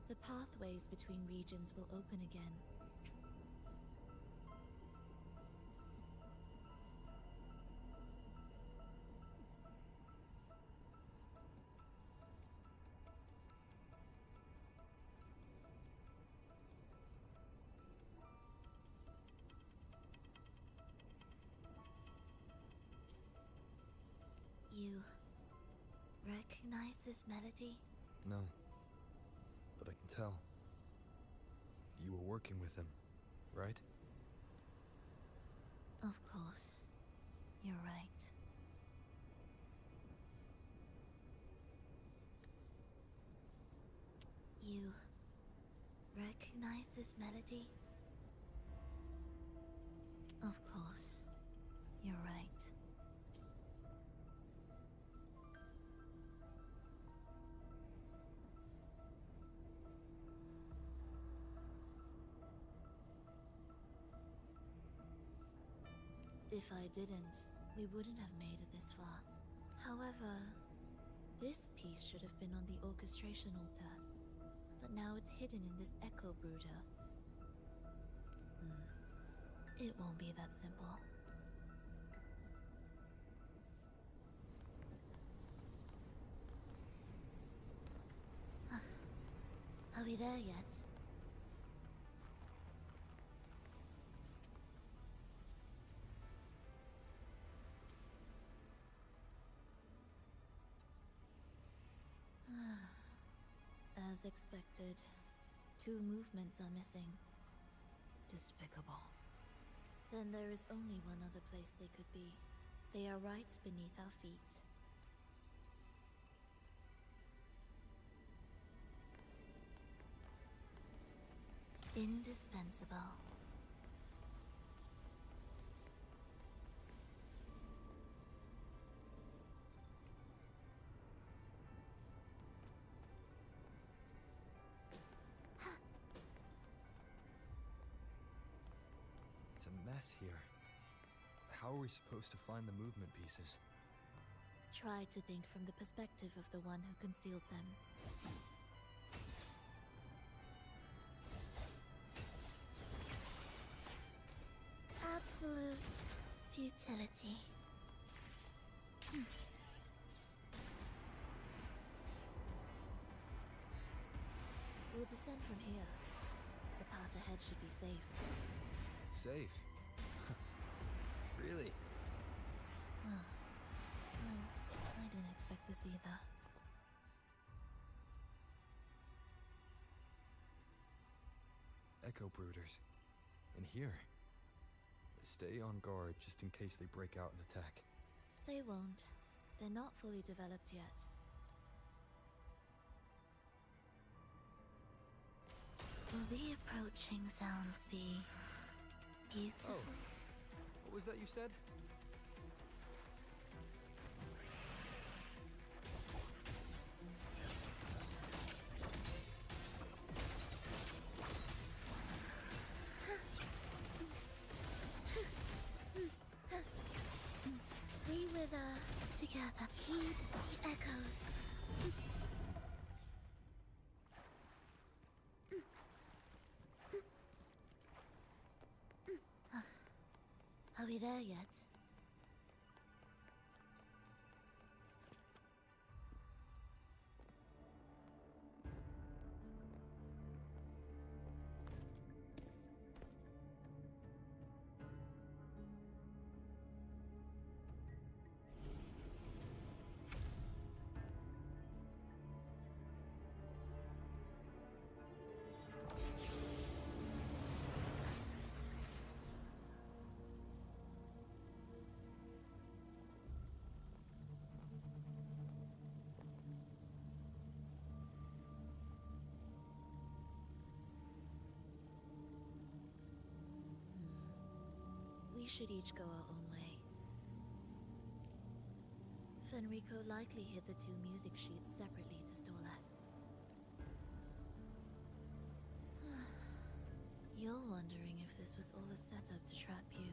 The pathways between regions will open again. You recognize this melody? No. But I can tell. You were working with him, right? Of course. You're right. You recognize this melody? Of course. You're right. If I didn't, we wouldn't have made it this far. However, this piece should have been on the orchestration altar, but now it's hidden in this echo brooder. It won't be that simple. Are we there yet? As expected, 2 movements are missing. Despicable. Then there is only one other place they could be. They are right beneath our feet. Indispensable. It's a mess here. How are we supposed to find the movement pieces? Try to think from the perspective of the one who concealed them. We'll descend from here. The path ahead should be safe. Safe? Really? Well, I didn't expect this either. Echo brooders. In here. Stay on guard just in case they break out and attack. They won't. They're not fully developed yet. Will the approaching sounds be beautiful? Oh. What was that you said? We wither together. Heed the echoes. Are we there yet? We should each go our own way. Fenrico likely hid the two music sheets separately to stall us. You're wondering if this was all a setup to trap you.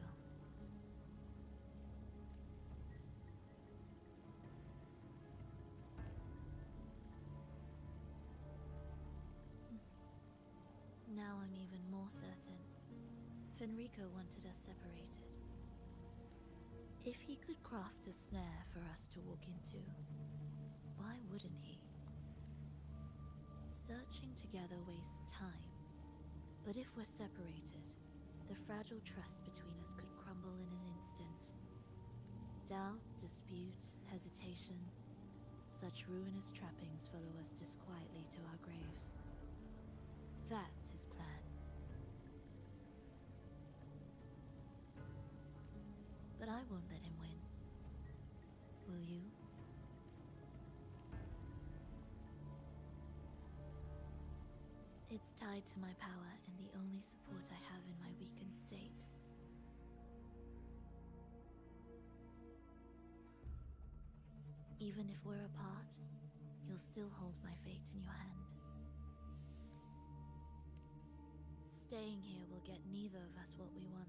Now I'm even more certain. Fenrico wanted us separated. If he could craft a snare for us to walk into, why wouldn't he? Searching together wastes time. But if we're separated, the fragile trust between us could crumble in an instant. Doubt, dispute, hesitation, such ruinous trappings follow us disquietly to our graves. That's his plan. But I won't let him win. Will you? It's tied to my power and the only support I have in my weakened state. Even if we're apart, you'll still hold my fate in your hand. Staying here will get neither of us what we want.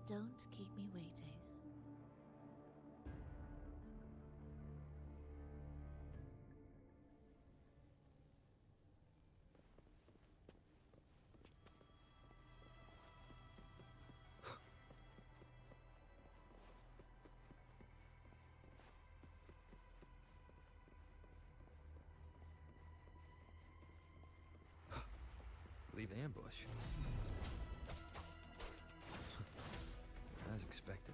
Don't keep me waiting. Leave ambush. As expected.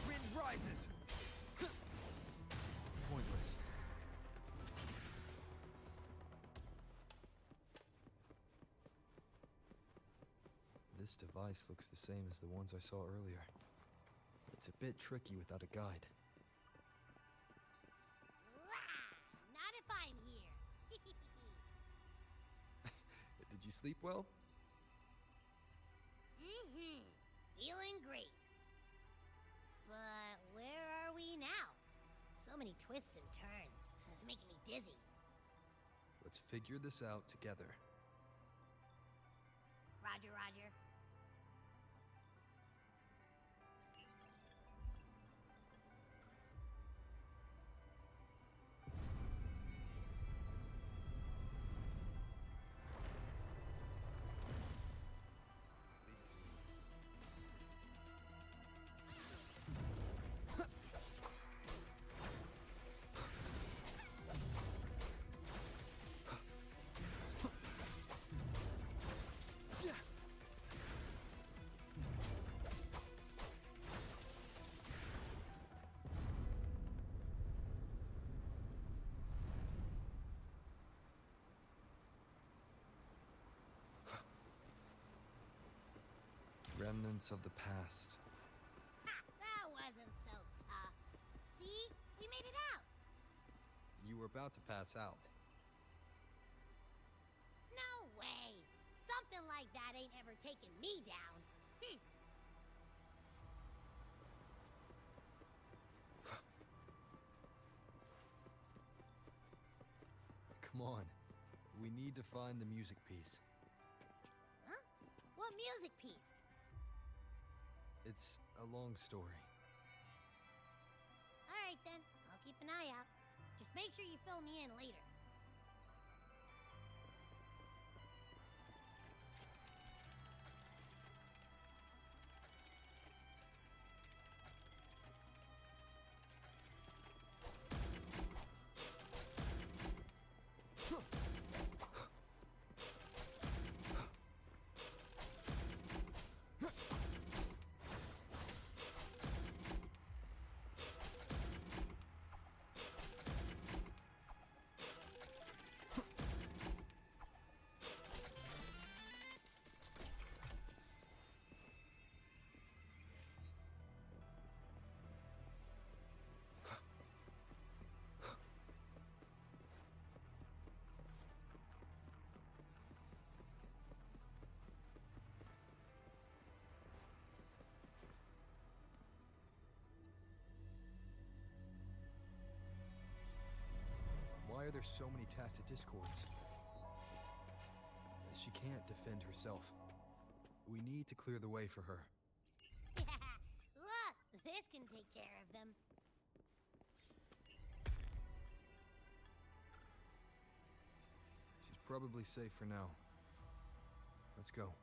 Wind rises! Pointless. This device looks the same as the ones I saw earlier. It's a bit tricky without a guide. Not if I'm here. Did you sleep well? Feeling great. But where are we now? So many twists and turns. It's making me dizzy. Let's figure this out together. Roger, Roger. remnants of the past. Ha! That wasn't so tough. See? We made it out! You were about to pass out. No way! Something like that ain't ever taken me down. Come on. We need to find the music piece. Huh? What music piece? It's a long story. Alright then, I'll keep an eye out. Just make sure you fill me in later. Why are there so many tacit discords? She can't defend herself. We need to clear the way for her. Look! This can take care of them. She's probably safe for now. Let's go.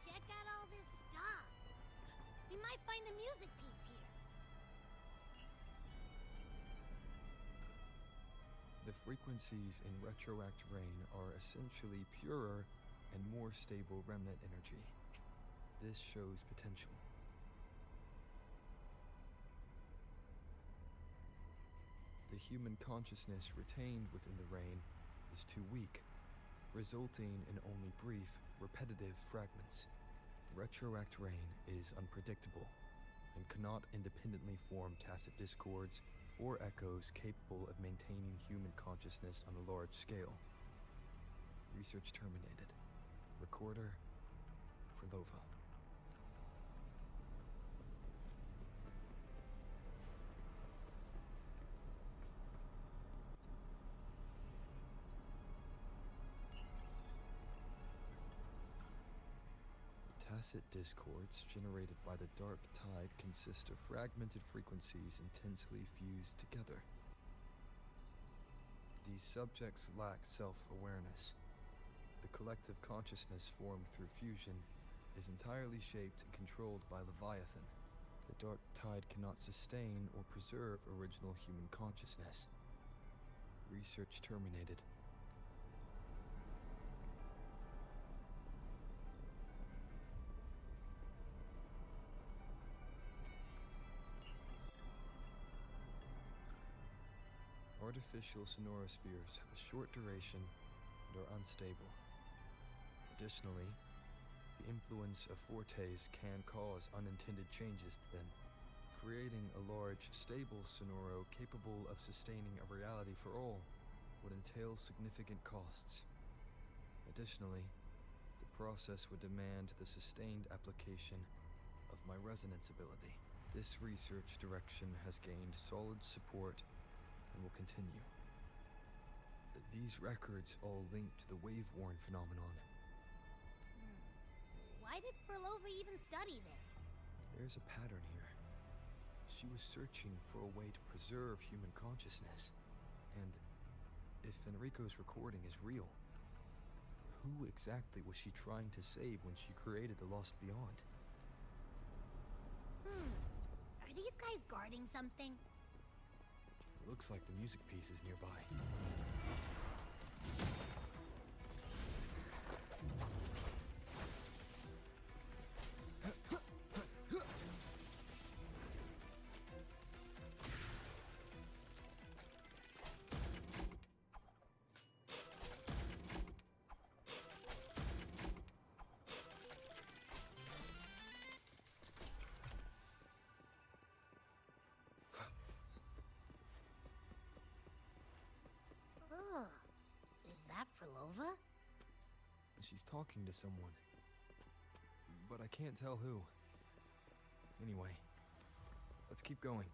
Check out all this stuff. We might find the music piece here. The frequencies in retroact rain are essentially purer and more stable remnant energy. This shows potential. The human consciousness retained within the rain is too weak, resulting in only brief, repetitive fragments. Retroact rain is unpredictable and cannot independently form tacit discords or echoes capable of maintaining human consciousness on a large scale. Research terminated. Recorder for Lova. Tacit discords generated by the dark tide consist of fragmented frequencies intensely fused together. These subjects lack self-awareness. The collective consciousness formed through fusion is entirely shaped and controlled by Leviathan. The dark tide cannot sustain or preserve original human consciousness. Research terminated. Artificial sonorospheres have a short duration and are unstable. Additionally, the influence of fortes can cause unintended changes to them. Creating a large, stable sonoro capable of sustaining a reality for all would entail significant costs. Additionally, the process would demand the sustained application of my resonance ability. This research direction has gained solid support and will continue. These records all link to the wave-worn phenomenon. Why did Frolova even study this? There's a pattern here. She was searching for a way to preserve human consciousness. And if Enrico's recording is real, who exactly was she trying to save when she created the Lost Beyond? Are these guys guarding something? Looks like the music piece is nearby. Oh, is that for Lova? She's talking to someone. But I can't tell who. Anyway, let's keep going.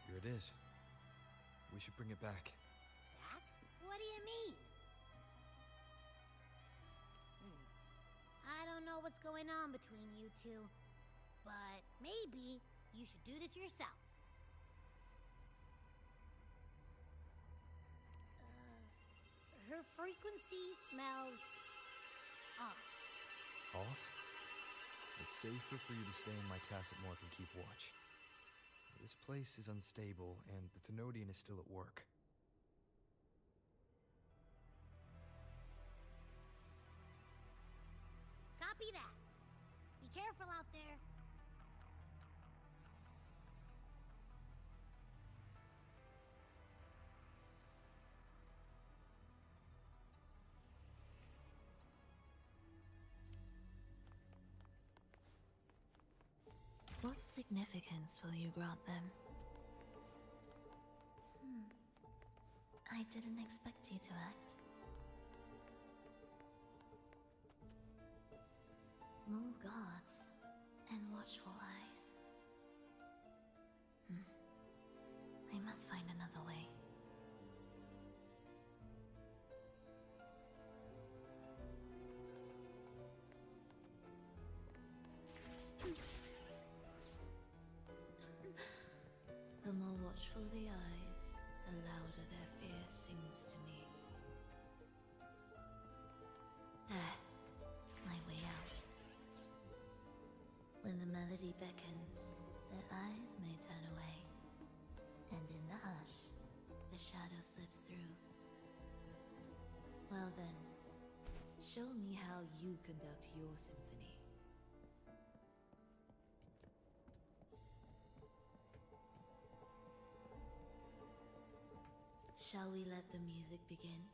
Here it is. We should bring it back. Back? What do you mean? I don't know what's going on between you two, but maybe you should do this yourself. Her frequency smells off. Off? It's safer for you to stay in my tacit mark and keep watch. This place is unstable, and the Thenodian is still at work. Copy that. Be careful out there. What significance will you grant them? I didn't expect you to act. More guards and watchful eyes. I must find another way. The more watchful the eyes, the louder their fear sings to me. There, my way out. When the melody beckons, their eyes may turn away, and in the hush, the shadow slips through. Well then, show me how you conduct your symphony. Shall we let the music begin?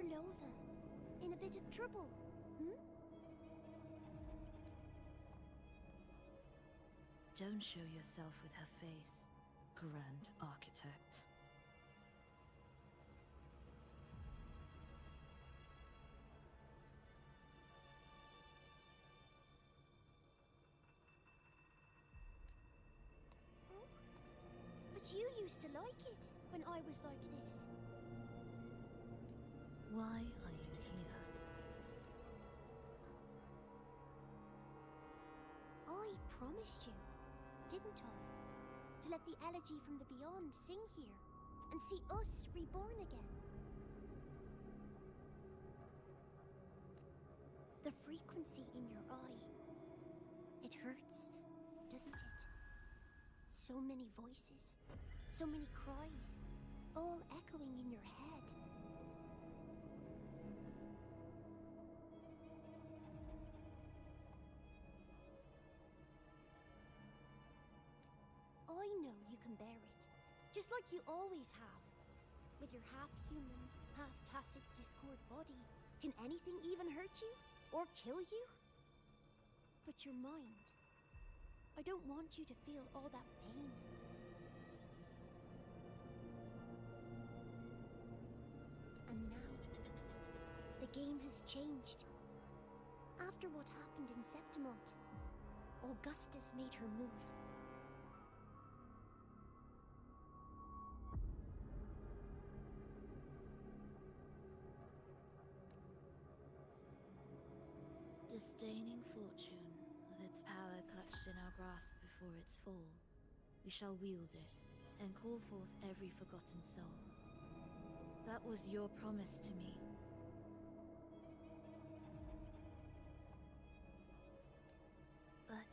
Nova, in a bit of trouble, Don't show yourself with her face, Grand Architect. Oh, but you used to like it when I was like this. Why are you here? I promised you, didn't I? To let the elegy from the beyond sing here and see us reborn again. The frequency in your eye, it hurts, doesn't it? So many voices, so many cries, all echoing in your head. I know you can bear it. Just like you always have. With your half-human, half-tacit Discord body. Can anything even hurt you? Or kill you? But your mind... I don't want you to feel all that pain. And now, the game has changed. After what happened in Septimont, Augustus made her move. Disdaining fortune, with its power clutched in our grasp before its fall, we shall wield it, and call forth every forgotten soul. That was your promise to me. But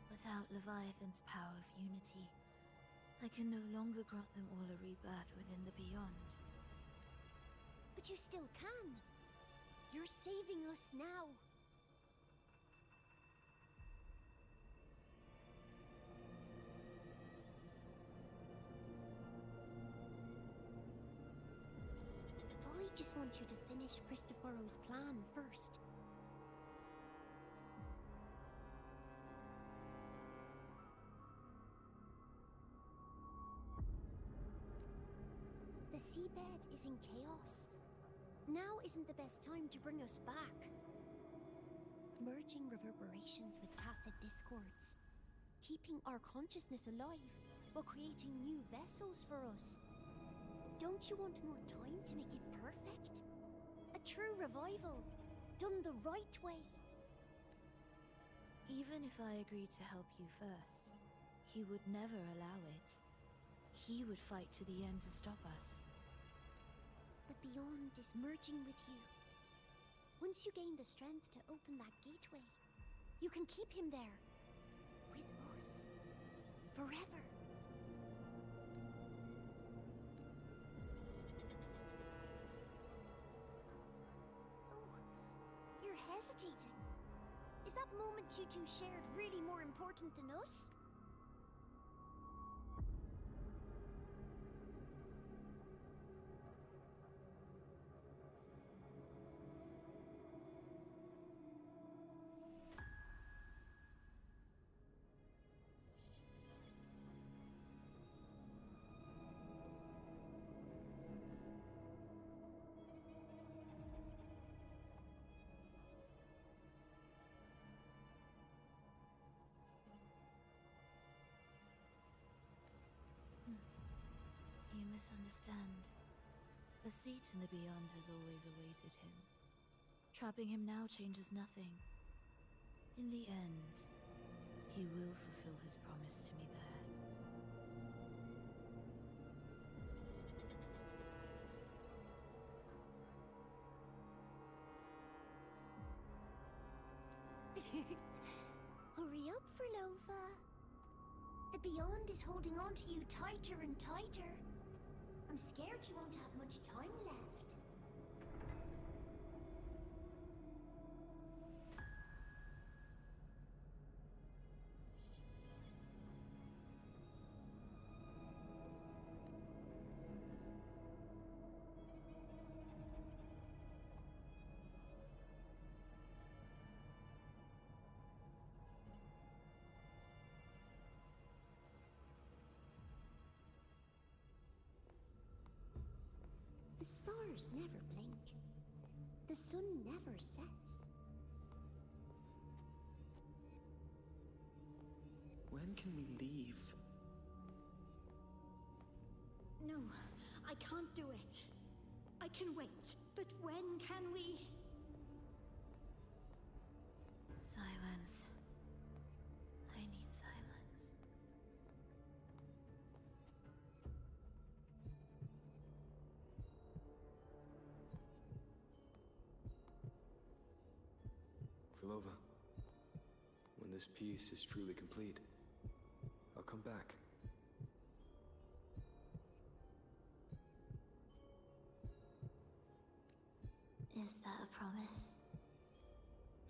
without Leviathan's power of unity, I can no longer grant them all a rebirth within the beyond. But you still can. You're saving us now. I just want you to finish Cristoforo's plan first. The seabed is in chaos. Now isn't the best time to bring us back. Merging reverberations with tacit discords. Keeping our consciousness alive while creating new vessels for us. Don't you want more time to make it perfect? A true revival, done the right way. Even if I agreed to help you first, he would never allow it. He would fight to the end to stop us. The Beyond is merging with you. Once you gain the strength to open that gateway, you can keep him there. With us. Forever. You're hesitating. Is that moment you two shared really more important than us? You misunderstand. A seat in the Beyond has always awaited him. Trapping him now changes nothing. In the end, he will fulfill his promise to me there. Hurry up, Furlova. The Beyond is holding on to you tighter and tighter. I'm scared you won't have much time left. The stars never blink. The sun never sets. When can we leave? No, I can't do it. I can wait, but when can we? Silence. I need silence. Furlova, when this piece is truly complete, I'll come back. Is that a promise?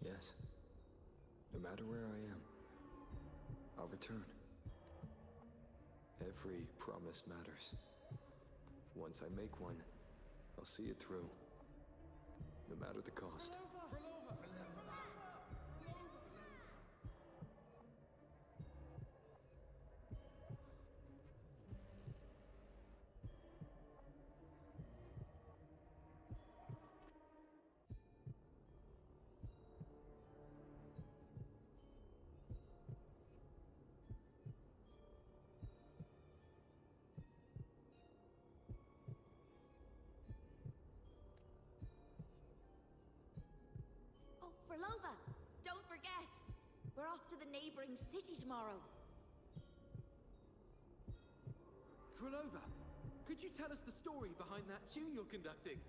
Yes. No matter where I am, I'll return. Every promise matters. Once I make one, I'll see it through. No matter the cost. Frolova, don't forget! We're off to the neighboring city tomorrow. Frolova, could you tell us the story behind that tune you're conducting?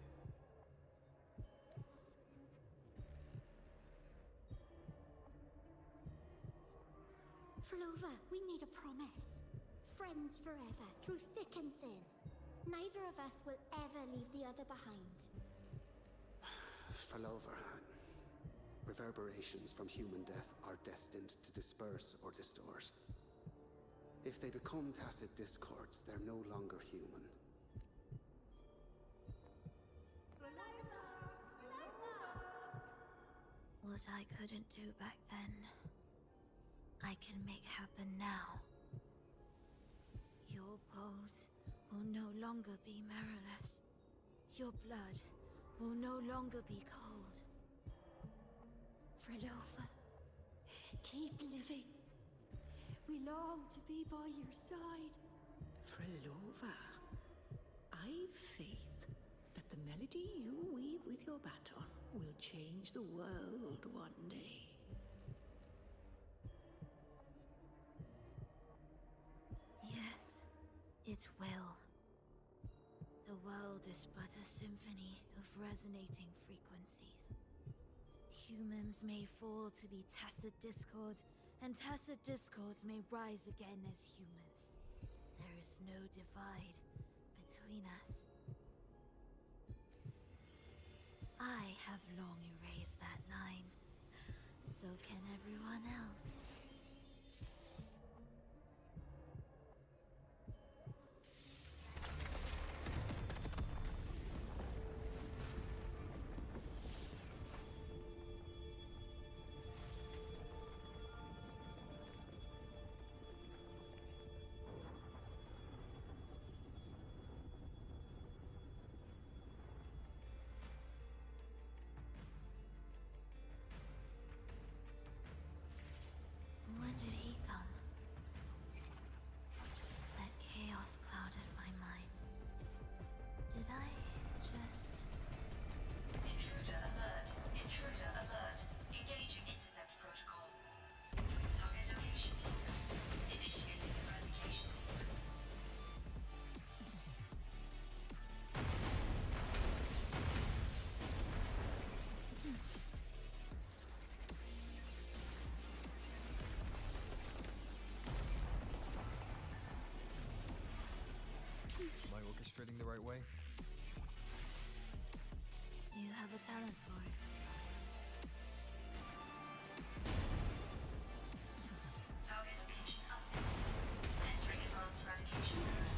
Frolova, we made a promise. Friends forever, through thick and thin. Neither of us will ever leave the other behind. Frolova, reverberations from human death are destined to disperse or distort. If they become tacit discords, they're no longer human. What I couldn't do back then, I can make happen now. Your bones will no longer be marrowless. Your blood will no longer be cold. Frolova, keep living. We long to be by your side. Frolova, I've faith that the melody you weave with your baton will change the world one day. Yes, it will. The world is but a symphony of resonating frequencies. Humans may fall to be tacit discords, and tacit discords may rise again as humans. There is no divide between us. I have long erased that line. So can everyone else. When did he come? That chaos clouded my mind. Did I just... Intruder alert! Intruder alert! Engaging intercept protocol. Target location locked. Initiating eradication sequence. Am I orchestrating the right way? You have a talent for it. Target location updated. Entering advanced eradication mode.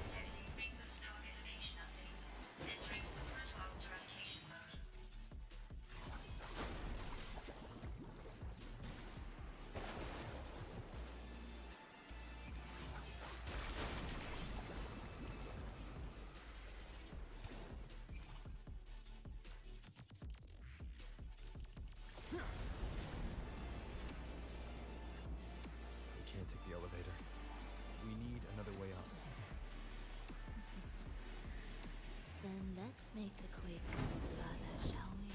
Detecting frequent target location updates. Entering super advanced eradication mode. We can't take the elevator. We need another way up. Then let's make the quakes move further, shall we?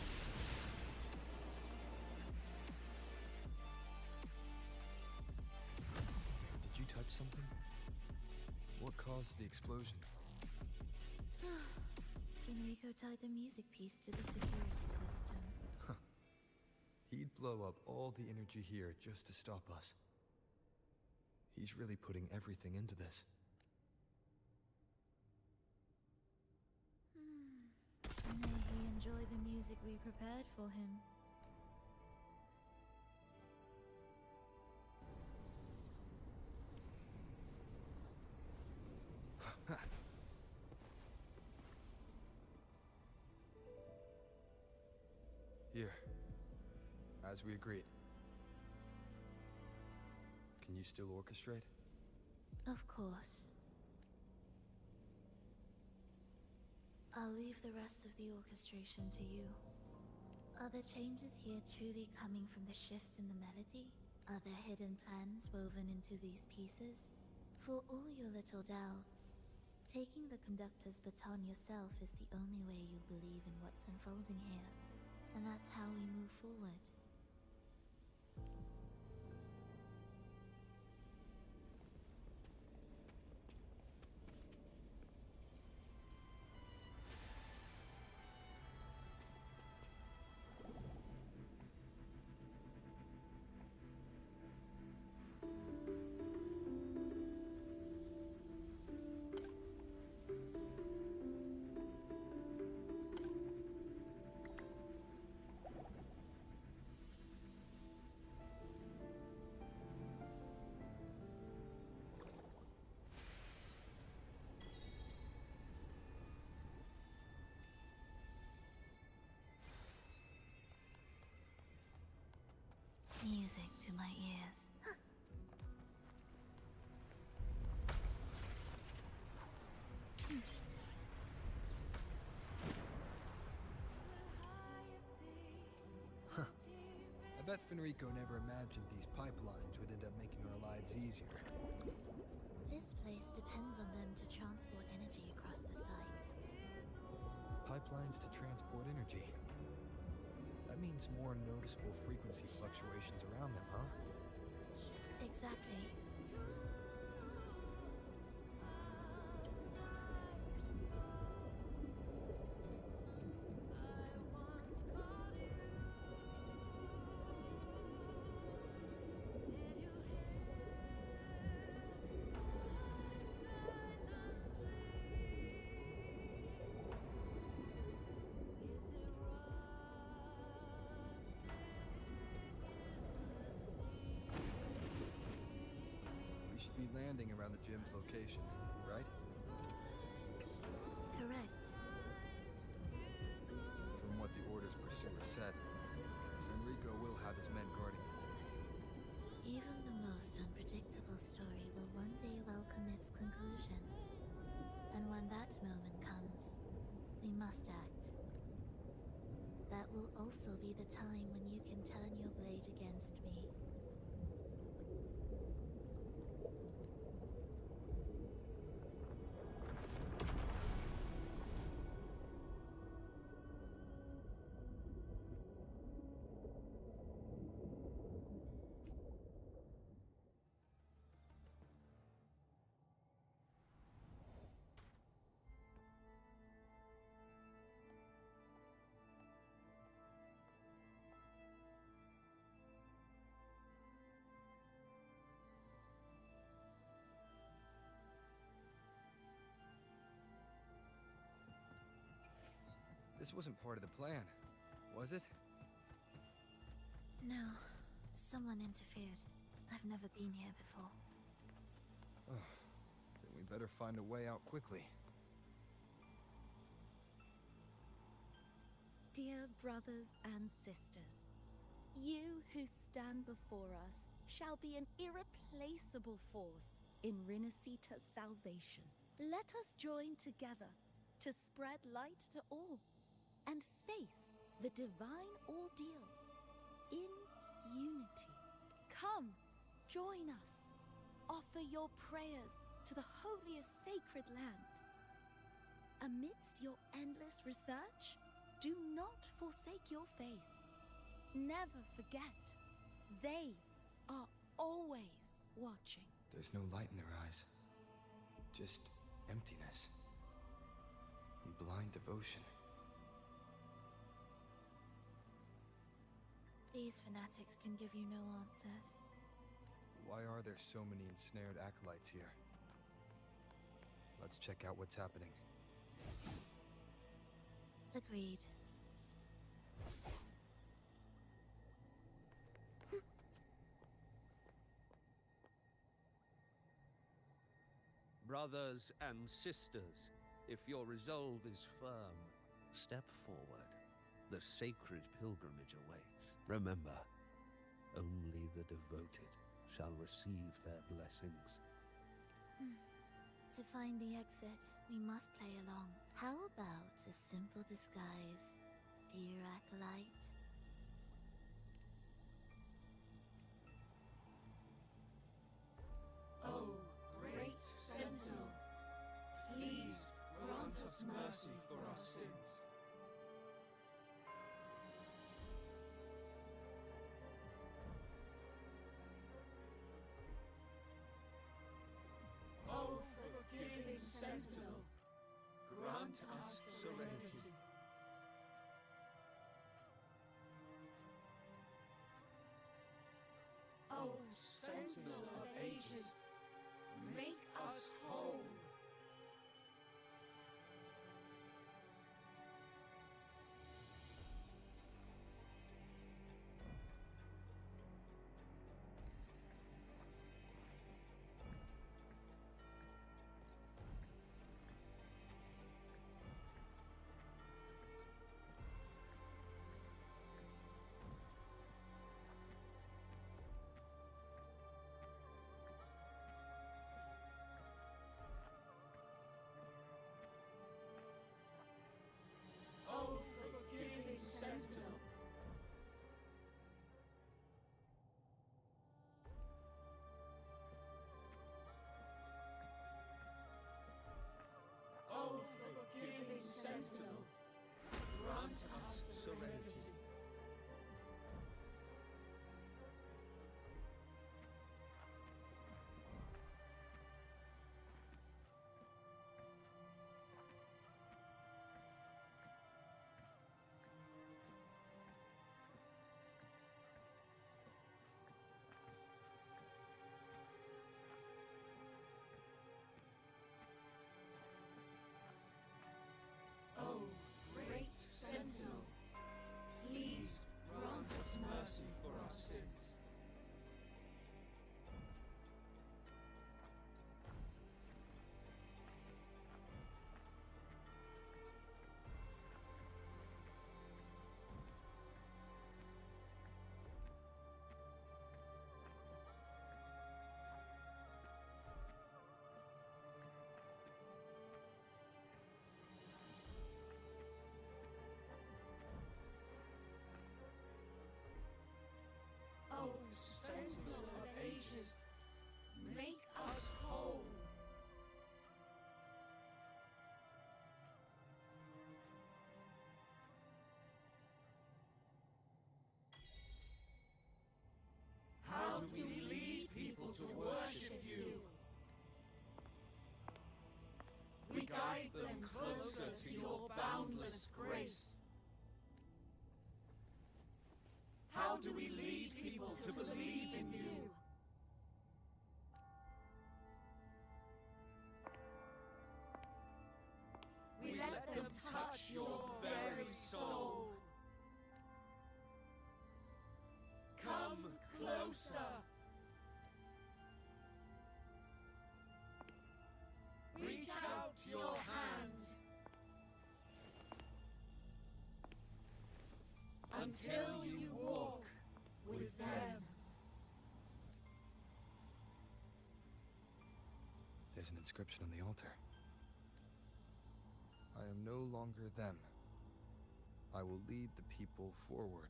Did you touch something? What caused the explosion? Enrico tied the music piece to the security system. He'd blow up all the energy here just to stop us. He's really putting everything into this. May he enjoy the music we prepared for him. Here, as we agreed. Can you still orchestrate? Of course. I'll leave the rest of the orchestration to you. Are the changes here truly coming from the shifts in the melody? Are there hidden plans woven into these pieces? For all your little doubts, taking the conductor's baton yourself is the only way you'll believe in what's unfolding here. And that's how we move forward. Music to my ears. I bet Fenrico never imagined these pipelines would end up making our lives easier. This place depends on them to transport energy across the site. Pipelines to transport energy. That means more noticeable frequency fluctuations around them, huh? Exactly. We should be landing around the gym's location, right? Correct. From what the Order's pursuer said, Fenrico will have his men guarding it. Even the most unpredictable story will one day welcome its conclusion. And when that moment comes, we must act. That will also be the time when you can turn your blade against me. This wasn't part of the plan, was it? No, someone interfered. I've never been here before. Then we better find a way out quickly. Dear brothers and sisters, you who stand before us shall be an irreplaceable force in Rinasita's salvation. Let us join together to spread light to all and face the divine ordeal in unity. Come, join us. Offer your prayers to the holiest sacred land. Amidst your endless research, do not forsake your faith. Never forget, they are always watching. There's no light in their eyes. Just emptiness. And blind devotion. These fanatics can give you no answers. Why are there so many ensnared acolytes here? Let's check out what's happening. Agreed. Brothers and sisters, if your resolve is firm, step forward. The sacred pilgrimage awaits. Remember, only the devoted shall receive their blessings. To find the exit, we must play along. How about a simple disguise, dear acolyte? Oh, great Sentinel, please grant us mercy for our sins. Oh, forgiving Sentinel, grant us serenity. Oh, Sentinel of ages, make us whole. Oh, forgiving Sentinel. Oh, forgiving Sentinel, grant us serenity. Oh, great Sentinel, please grant us mercy for our sins. Oh, Sentinel of ages, make us whole. How do we lead people to worship you? We guide them closer to your boundless grace. How do we lead people to believe in you? We let them touch your very soul. Come closer. Reach out your hand. Until you walk with them. There's an inscription on the altar. I am no longer them. I will lead the people forward.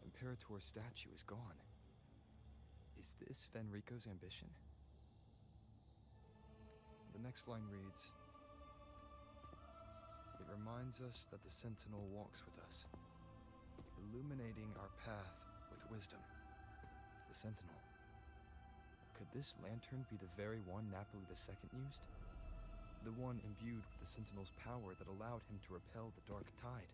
Imperator's statue is gone. Is this Fenrico's ambition? The next line reads, "It reminds us that the Sentinel walks with us, illuminating our path with wisdom." The Sentinel. Could this lantern be the very one Napoli II used? The one imbued with the Sentinel's power that allowed him to repel the Dark Tide?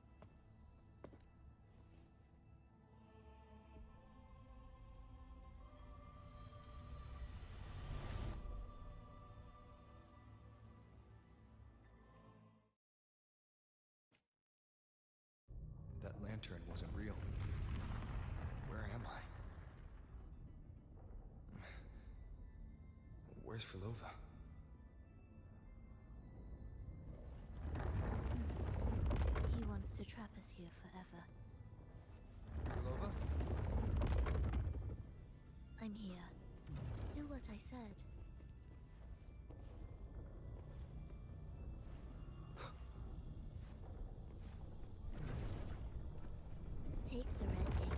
lantern wasn't real. Where am I? Where's Frolova? He wants to trap us here forever. Frolova? I'm here. Do what I said. Take the red gate.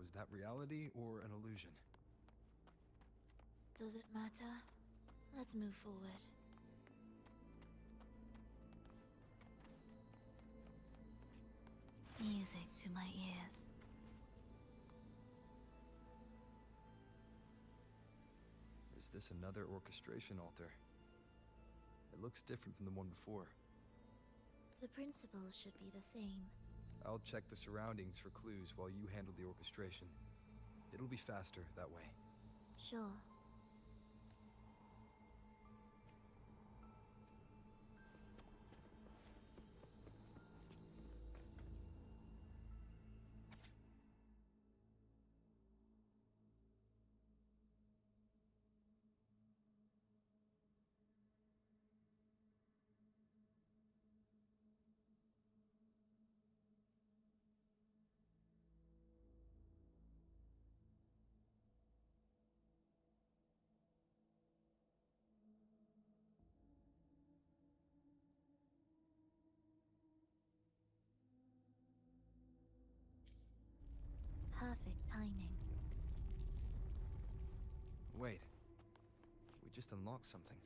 Was that reality or an illusion? Does it matter? Let's move forward. Music to my ears. Is this another orchestration altar? It looks different from the one before. The principles should be the same. I'll check the surroundings for clues while you handle the orchestration. It'll be faster that way. Sure. Perfect timing. Wait. We just unlocked something.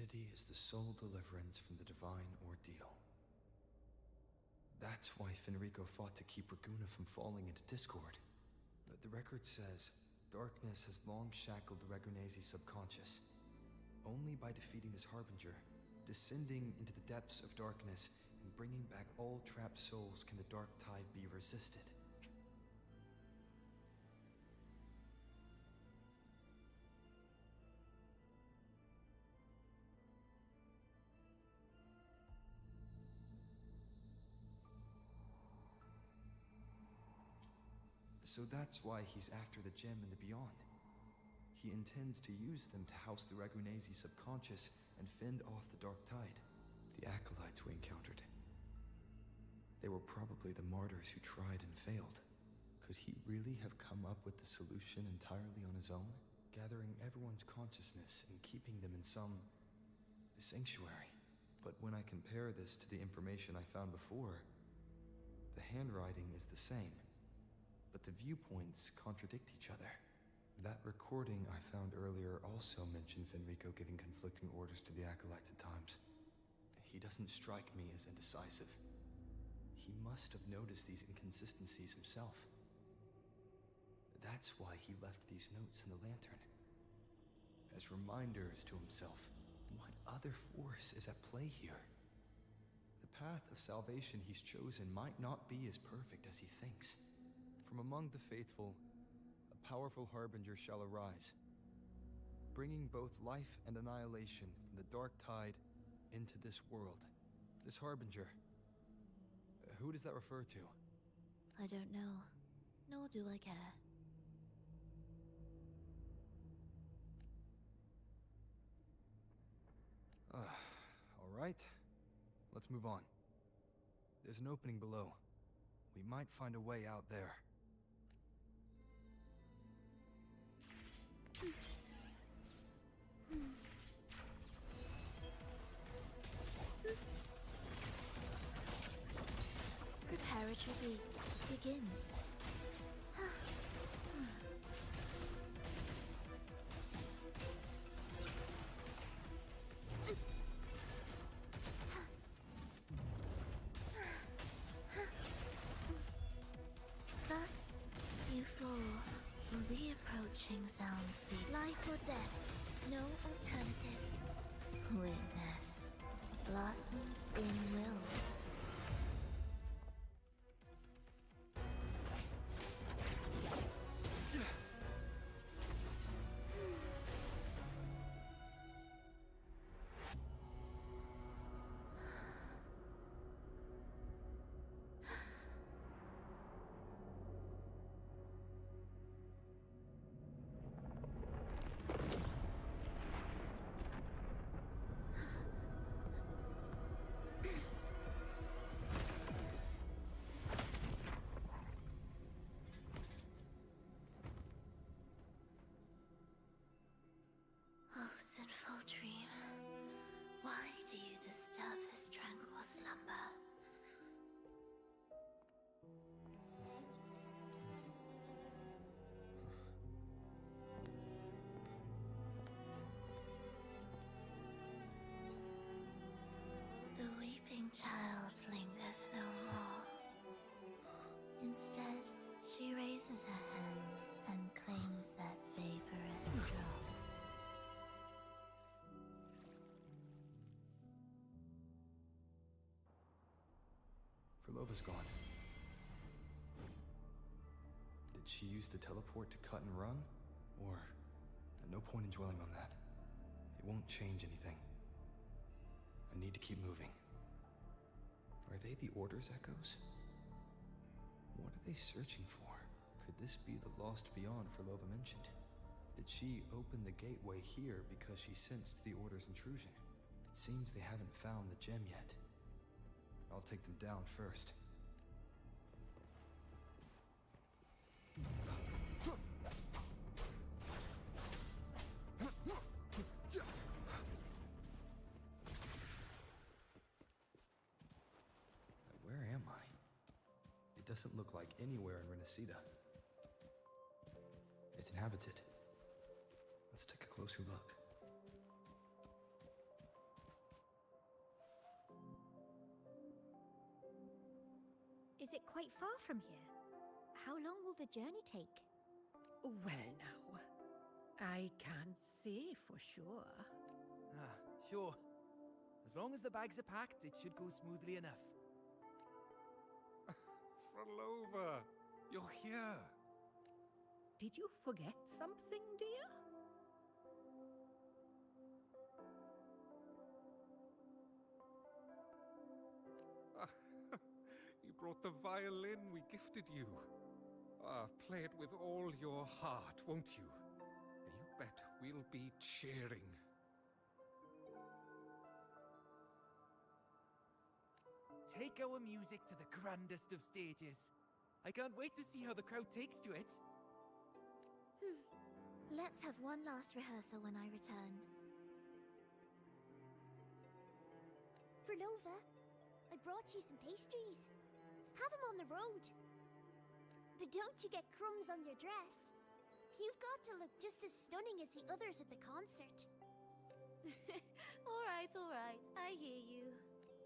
Unity is the sole deliverance from the divine ordeal. That's why Fenrico fought to keep Raguna from falling into discord. The record says, darkness has long shackled the Ragunese's subconscious. Only by defeating this harbinger, descending into the depths of darkness, in bringing back all trapped souls can the dark tide be resisted. So that's why he's after the gem in the beyond. He intends to use them to house the Ragunesi subconscious and fend off the dark tide. The acolytes we encountered. They were probably the martyrs who tried and failed. Could he really have come up with the solution entirely on his own? Gathering everyone's consciousness and keeping them in some sanctuary. But when I compare this to the information I found before, the handwriting is the same. But the viewpoints contradict each other. That recording I found earlier also mentioned Fenrico giving conflicting orders to the acolytes at times. He doesn't strike me as indecisive. He must have noticed these inconsistencies himself. That's why he left these notes in the lantern. As reminders to himself, what other force is at play here? The path of salvation he's chosen might not be as perfect as he thinks. From among the faithful, a powerful harbinger shall arise, bringing both life and annihilation from the dark tide into this world. This harbinger, who does that refer to? I don't know, nor do I care. All right, let's move on. There's an opening below. We might find a way out there. Preparatory beats. Begin. Thus, you four will be approaching sound speed. Life or death, no alternative. Witness blossoms in wilt. Oh, sinful dream, why do you disturb this tranquil slumber? The weeping child lingers no more. Instead, she raises her hand and claims that vaporous drop. Lova's gone. Did she use the teleport to cut and run? Or... no point in dwelling on that. It won't change anything. I need to keep moving. Are they the Order's echoes? What are they searching for? Could this be the lost beyond Frolova mentioned? Did she open the gateway here because she sensed the Order's intrusion? It seems they haven't found the gem yet. I'll take them down first. Where am I? It doesn't look like anywhere in Renacida. It's inhabited. Let's take a closer look. Is it quite far from here? How long will the journey take? Well now, I can't say for sure. Sure. As long as the bags are packed, it should go smoothly enough. Frolova, you're here. Did you forget something, dear? You brought the violin we gifted you. Play it with all your heart, won't you? You bet we'll be cheering. Take our music to the grandest of stages. I can't wait to see how the crowd takes to it. Let's have one last rehearsal when I return. Frolova, I brought you some pastries. Have them on the road. But don't you get crumbs on your dress. You've got to look just as stunning as the others at the concert. All right, I hear you.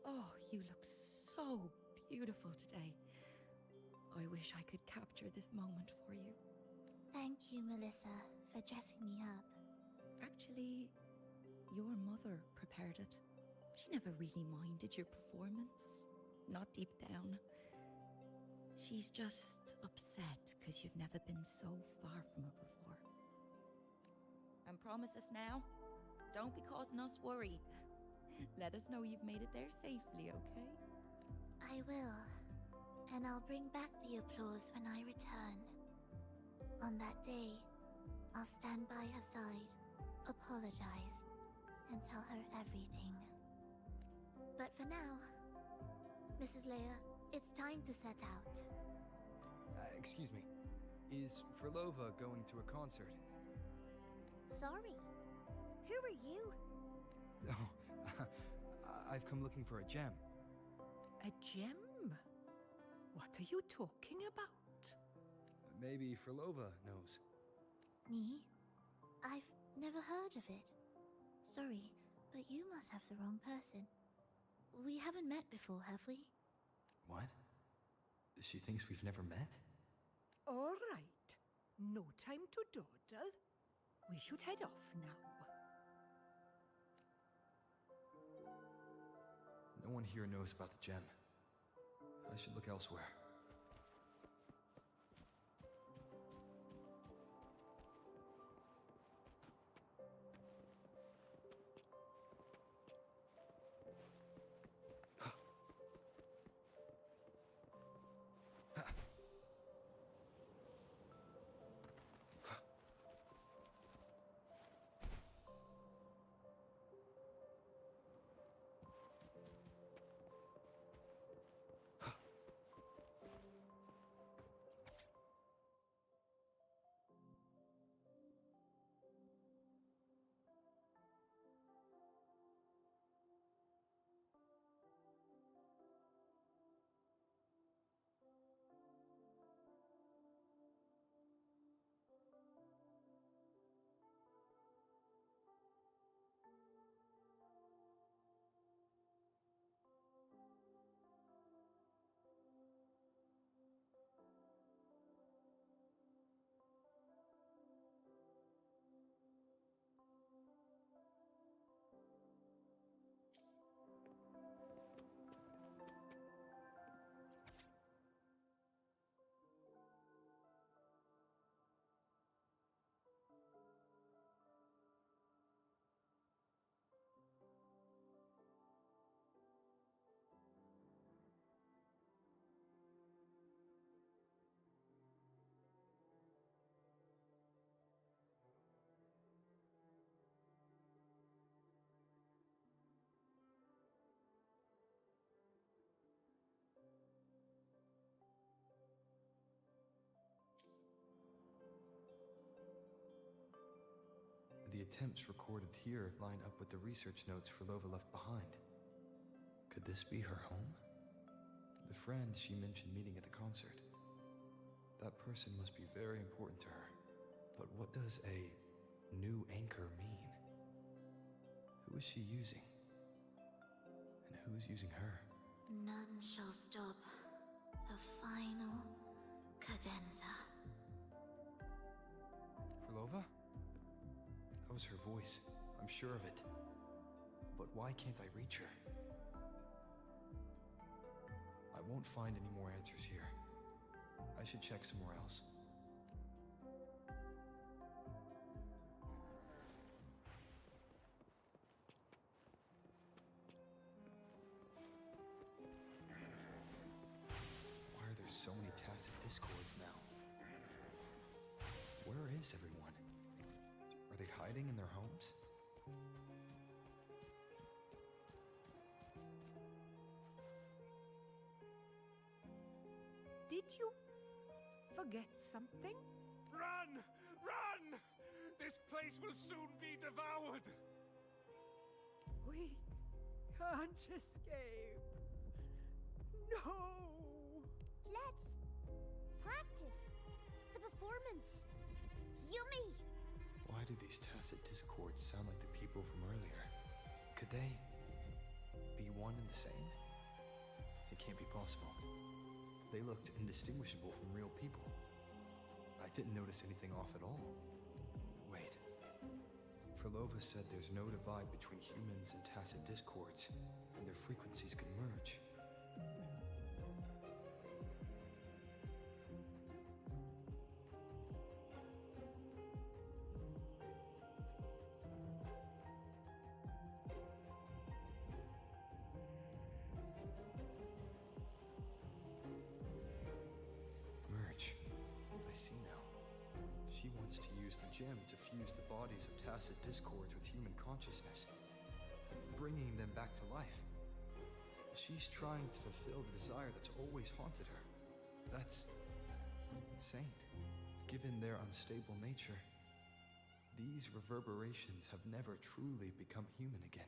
Oh, you look so beautiful today. I wish I could capture this moment for you. Thank you, Melissa, for dressing me up. Actually, your mother prepared it. She never really minded your performance. Not deep down. She's just upset because you've never been so far from her before. And promise us now, don't be causing us worry. Let us know you've made it there safely, okay? I will. And I'll bring back the applause when I return. On that day, I'll stand by her side, apologize, and tell her everything. But for now, Mrs. Leia, it's time to set out. Excuse me. Is Frolova going to a concert? Sorry. Who are you? Oh, I've come looking for a gem. A gem? What are you talking about? Maybe Frolova knows. Me? I've never heard of it. Sorry, but you must have the wrong person. We haven't met before, have we? What? She thinks we've never met? All right. No time to dawdle. We should head off now. No one here knows about the gem. I should look elsewhere. The attempts recorded here line up with the research notes Frolova left behind. Could this be her home? The friend she mentioned meeting at the concert. That person must be very important to her. But what does a new anchor mean? Who is she using? And who's using her? None shall stop the final cadenza. Frolova? That was her voice. I'm sure of it. But why can't I reach her? I won't find any more answers here. I should check somewhere else. Why are there so many tacit discords now? Where is everyone? Are they hiding in their homes? Did you forget something? Run! Run! This place will soon be devoured! We can't escape. No! Let's practice the performance. Yummy! Why do these tacit discords sound like the people from earlier? Could they be one and the same? It can't be possible. They looked indistinguishable from real people. I didn't notice anything off at all. Wait. Frolova said there's no divide between humans and tacit discords, and their frequencies can merge. Merge. I see now. She wants to use the gem to fuse the bodies of tacit discords with human consciousness, bringing them back to life. She's trying to fulfill the desire that's always haunted her. That's insane. Given their unstable nature, these reverberations have never truly become human again.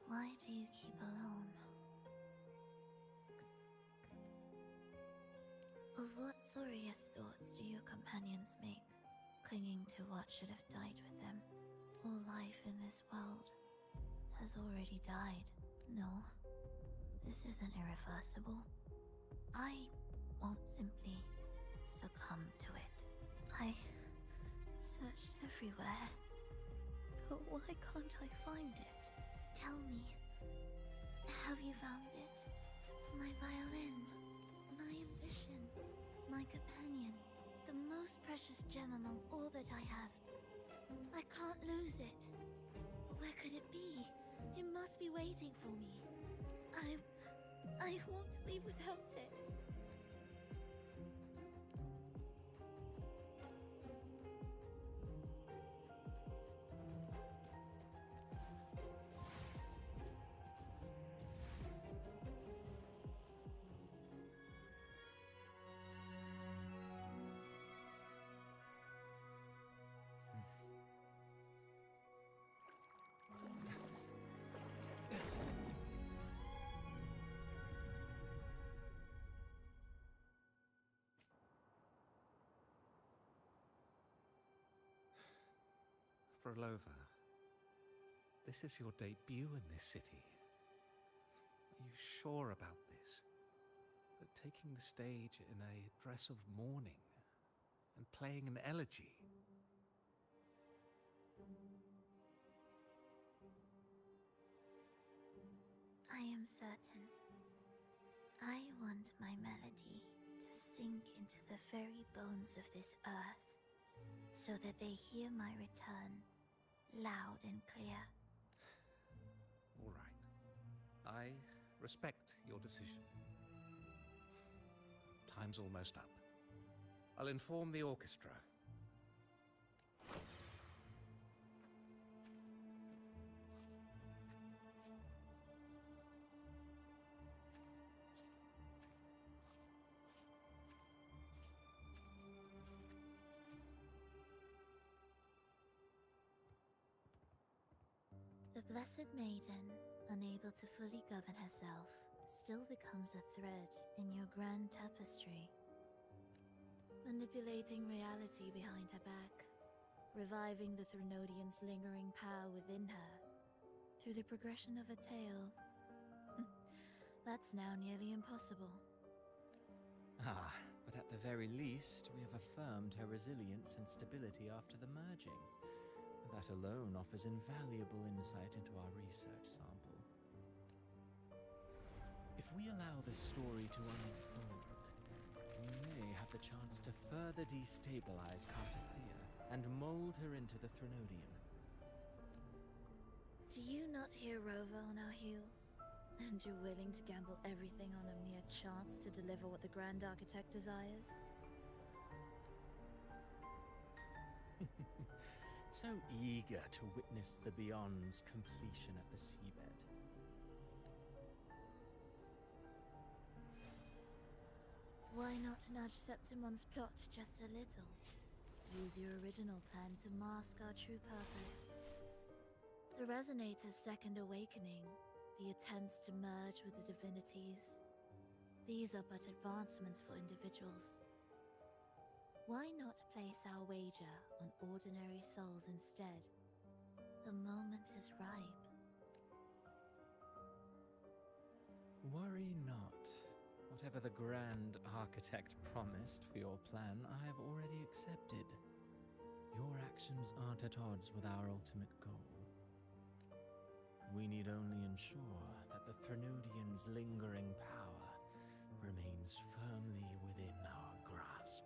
Why do you keep alone? Of what sorriest thoughts do your companions make, clinging to what should have died with them? All life in this world has already died. No, this isn't irreversible. I won't simply succumb to it. I searched everywhere, but why can't I find it? Tell me, have you found it? My violin, my ambition, my companion, the most precious gem among all that I have. I can't lose it. Where could it be? It must be waiting for me. I won't leave without it. Frolova, this is your debut in this city. Are you sure about this? That taking the stage in a dress of mourning and playing an elegy? I am certain. I want my melody to sink into the very bones of this earth, so that they hear my return, loud and clear. All right. I respect your decision. Time's almost up. I'll inform the orchestra. The Blessed Maiden, unable to fully govern herself, still becomes a thread in your grand tapestry. Manipulating reality behind her back, reviving the Threnodian's lingering power within her, through the progression of a tale. That's now nearly impossible. Ah, but at the very least, we have affirmed her resilience and stability after the merging. That alone offers invaluable insight into our research sample. If we allow the story to unfold, we may have the chance to further destabilize Cartathea and mold her into the Threnodian. Do you not hear Rover on our heels? And you're willing to gamble everything on a mere chance to deliver what the Grand Architect desires? So eager to witness the Beyond's completion at the seabed. Why not nudge Septimon's plot just a little? Use your original plan to mask our true purpose. The Resonator's second awakening, the attempts to merge with the divinities, these are but advancements for individuals. Why not place our wager on ordinary souls instead? The moment is ripe. Worry not. Whatever the Grand Architect promised for your plan, I have already accepted. Your actions aren't at odds with our ultimate goal. We need only ensure that the Threnodian's lingering power remains firmly within our grasp.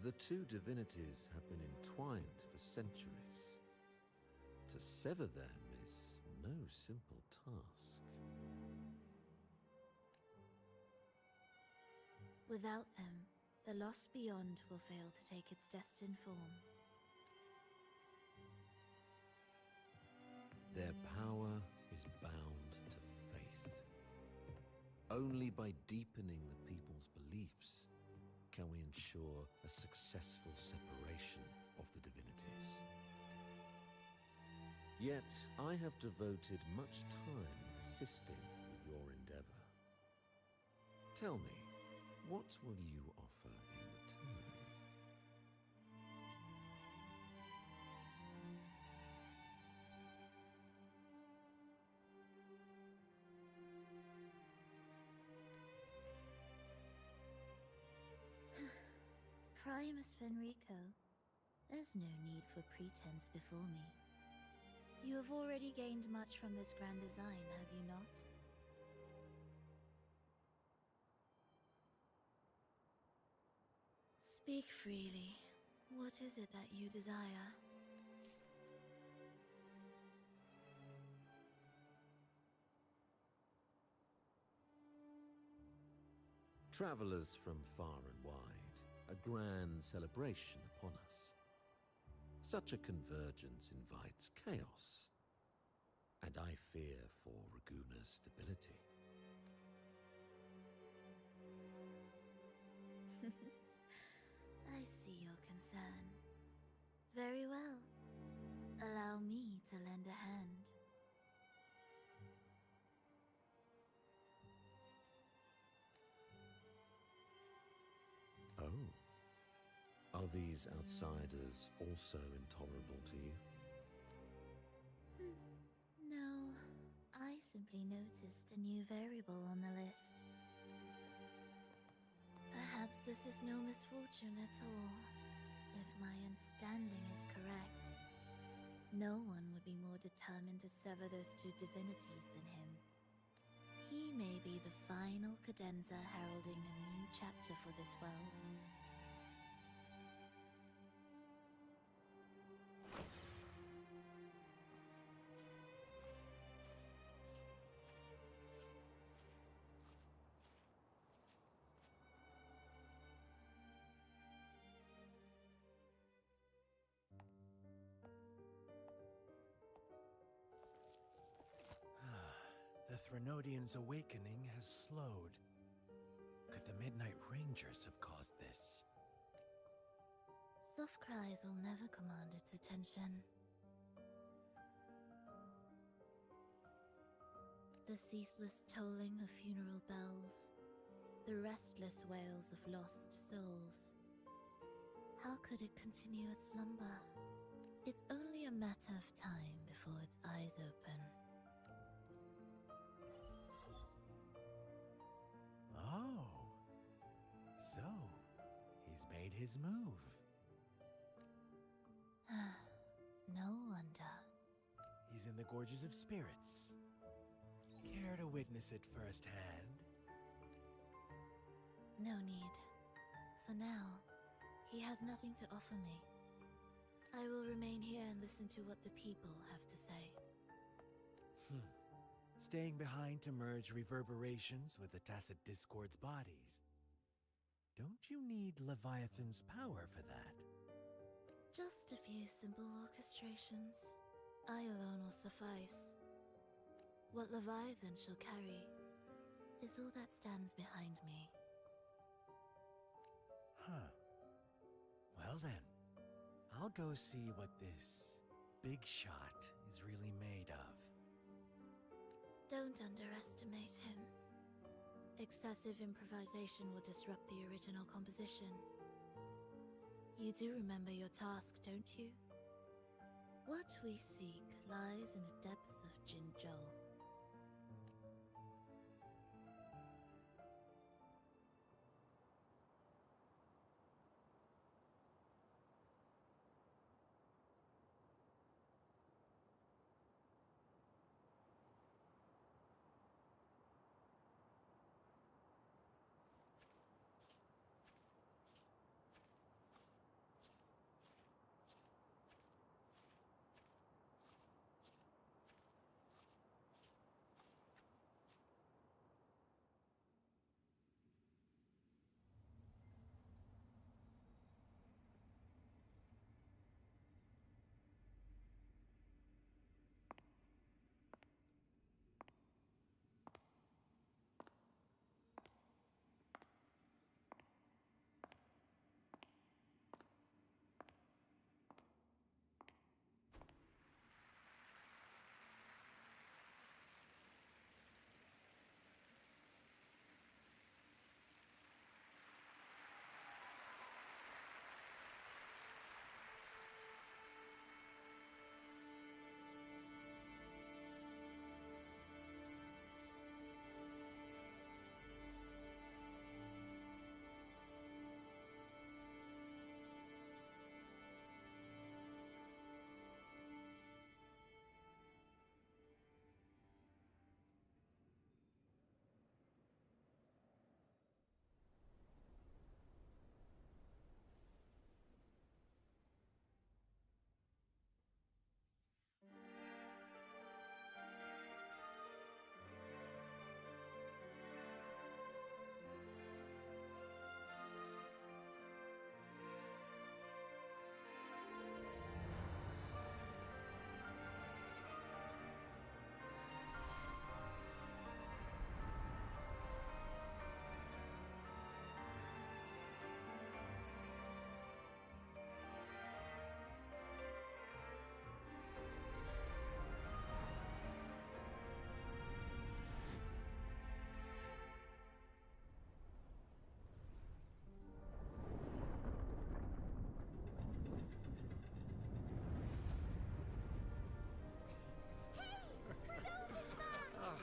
The two divinities have been entwined for centuries. To sever them is no simple task. Without them, the lost beyond will fail to take its destined form. Their power is bound to faith. Only by deepening the people's beliefs can we ensure a successful separation of the divinities. Yet, I have devoted much time assisting with your endeavor. Tell me, what will you offer in return? Primus Fenrico, there's no need for pretense before me. You have already gained much from this grand design, have you not? Speak freely. What is it that you desire? Travelers from far and wide, a grand celebration upon us. Such a convergence invites chaos, and I fear for Raguna's stability. I see your concern. Very well. Allow me to lend a hand. Oh. Are these outsiders also intolerable to you? No, I simply noticed a new variable on the list. Perhaps this is no misfortune at all. If my understanding is correct, no one would be more determined to sever those two divinities than him. He may be the final cadenza heralding a new chapter for this world. Renodian's awakening has slowed. Could the Midnight Rangers have caused this? Soft cries will never command its attention. The ceaseless tolling of funeral bells, the restless wails of lost souls. How could it continue its slumber? It's only a matter of time before its eyes open. Oh. So, he's made his move. No wonder. He's in the Gorges of Spirits. Care to witness it firsthand? No need. For now, he has nothing to offer me. I will remain here and listen to what the people have to say. Staying behind to merge reverberations with the Tacit Discord's bodies. Don't you need Leviathan's power for that? Just a few simple orchestrations. I alone will suffice. What Leviathan shall carry is all that stands behind me. Well then, I'll go see what this big shot is really made of. Don't underestimate him. Excessive improvisation will disrupt the original composition. You do remember your task, don't you? What we seek lies in the depths of Jinzhou.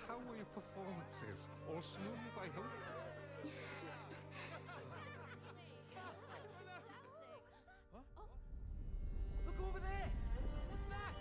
How were your performances? All smooth, I hope? Look over there! What's that?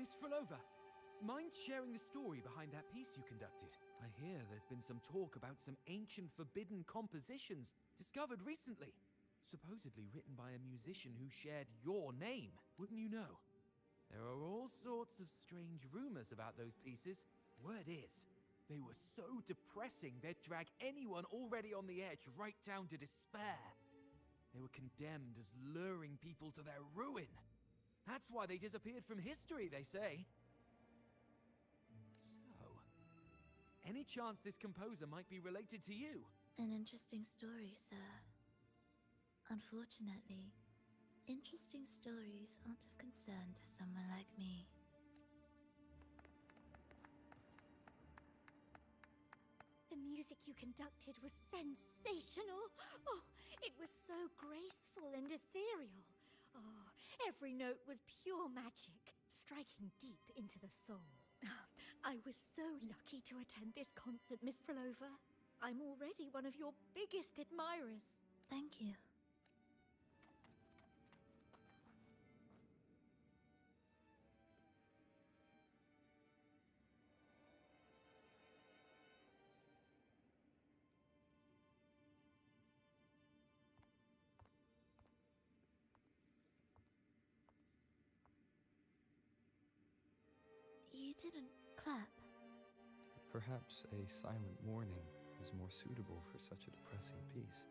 Miss Frolova, mind sharing the story behind that piece you conducted? I hear there's been some talk about some ancient forbidden compositions discovered recently. Supposedly written by a musician who shared your name. Wouldn't you know? There are all sorts of strange rumors about those pieces. Word is, they were so depressing they'd drag anyone already on the edge right down to despair. They were condemned as luring people to their ruin. That's why they disappeared from history, they say. So, any chance this composer might be related to you? An interesting story, sir. Unfortunately, interesting stories aren't of concern to someone like me. The music you conducted was sensational. Oh, it was so graceful and ethereal. Oh, every note was pure magic, striking deep into the soul. I was so lucky to attend this concert, Miss Frolova. I'm already one of your biggest admirers. Thank you. You didn't clap. Perhaps a silent mourning is more suitable for such a depressing piece.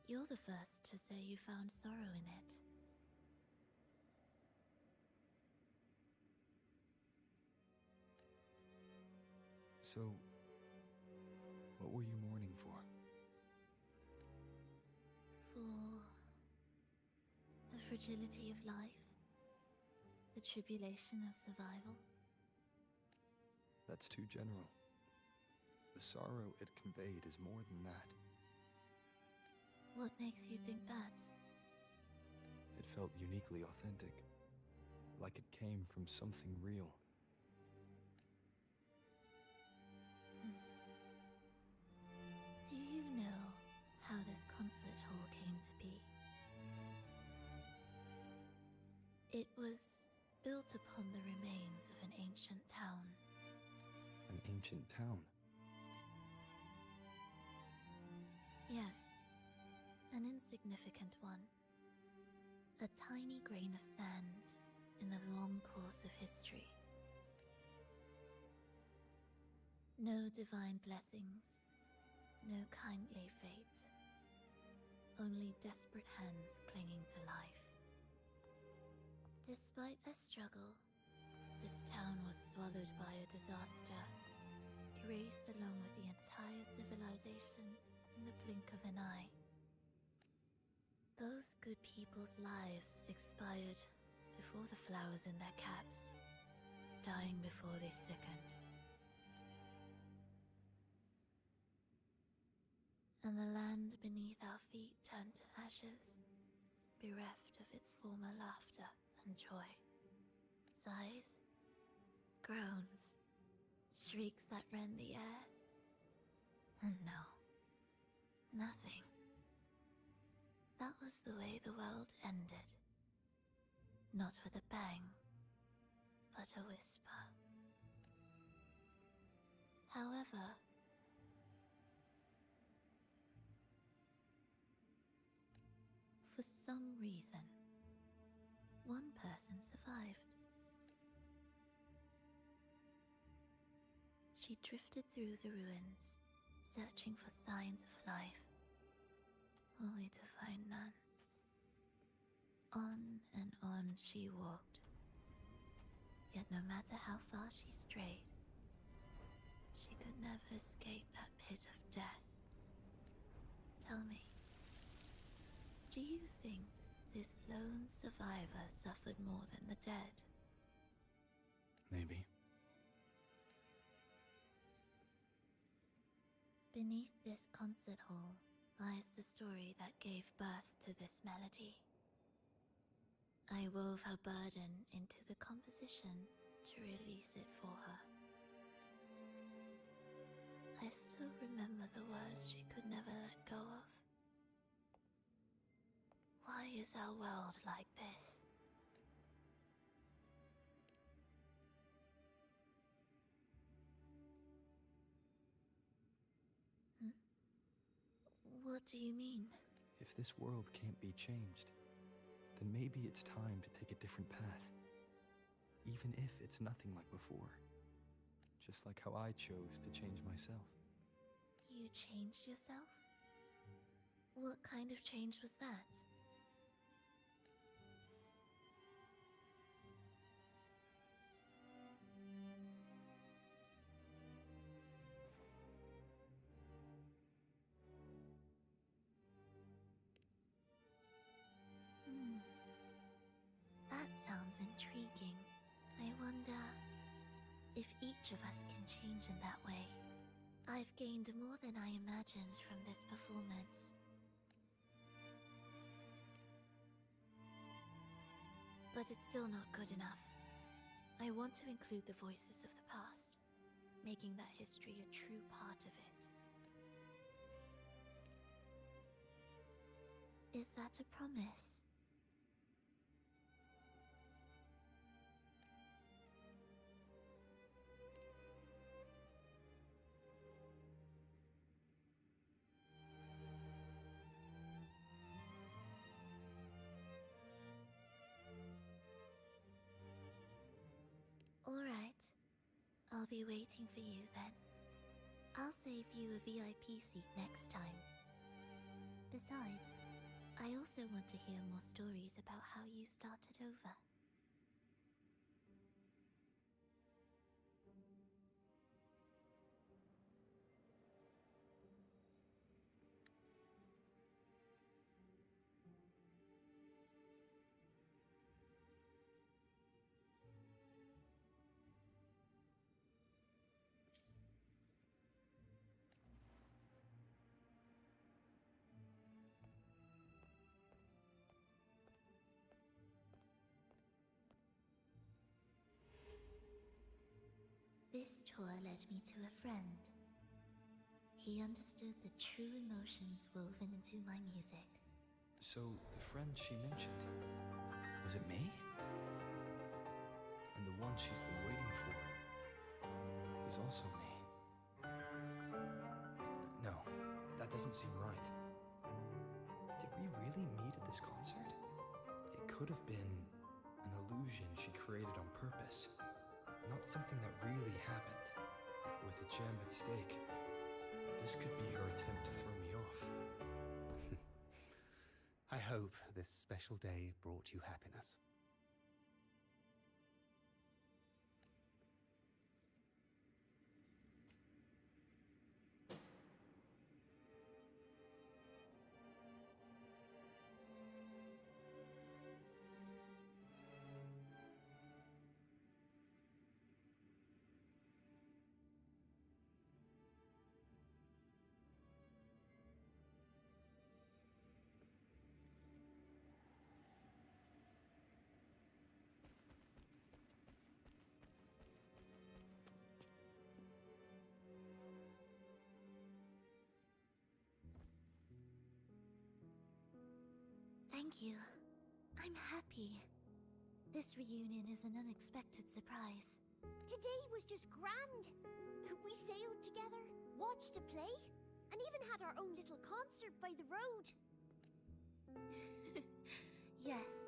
You're the first to say you found sorrow in it. So, what were you mourning for? For the fragility of life, the tribulation of survival. That's too general. The sorrow it conveyed is more than that. What makes you think that? It felt uniquely authentic, like it came from something real. Do you know how this concert hall came to be? It was built upon the remains of an ancient town. An ancient town? Yes, an insignificant one. A tiny grain of sand in the long course of history. No divine blessings, no kindly fate. Only desperate hands clinging to life. Despite their struggle, this town was swallowed by a disaster, erased along with the entire civilization in the blink of an eye. Those good people's lives expired before the flowers in their caps, dying before they sickened. And the land beneath our feet turned to ashes, bereft of its former laughter and joy. Sighs, groans, shrieks that rend the air. And no, nothing. That was the way the world ended. Not with a bang, but a whisper. However, for some reason, one person survived. She drifted through the ruins, searching for signs of life, only to find none. On and on she walked. Yet no matter how far she strayed, she could never escape that pit of death. Tell me, do you think this lone survivor suffered more than the dead? Maybe. Beneath this concert hall lies the story that gave birth to this melody. I wove her burden into the composition to release it for her. I I still remember the words she could never let go of. Why is our world like this? What do you mean? If this world can't be changed, then maybe it's time to take a different path. Even if it's nothing like before. Just like how I chose to change myself. You changed yourself? What kind of change was that? That sounds intriguing. I wonder if each of us can change in that way. I've gained more than I imagined from this performance. But it's still not good enough. I want to include the voices of the past, making that history a true part of it. Is that a promise? Alright. I'll be waiting for you then. I'll save you a VIP seat next time. Besides, I also want to hear more stories about how you started over. This tour led me to a friend. He understood the true emotions woven into my music. So, the friend she mentioned, was it me? And the one she's been waiting for is also me. No, that doesn't seem right. Did we really meet at this concert? It could have been an illusion she created on purpose. Not something that really happened. With a gem at stake, this could be her attempt to throw me off. I hope this special day brought you happiness. Thank you. I'm happy. This reunion is an unexpected surprise. Today was just grand. We sailed together, watched a play, and even had our own little concert by the road. Yes,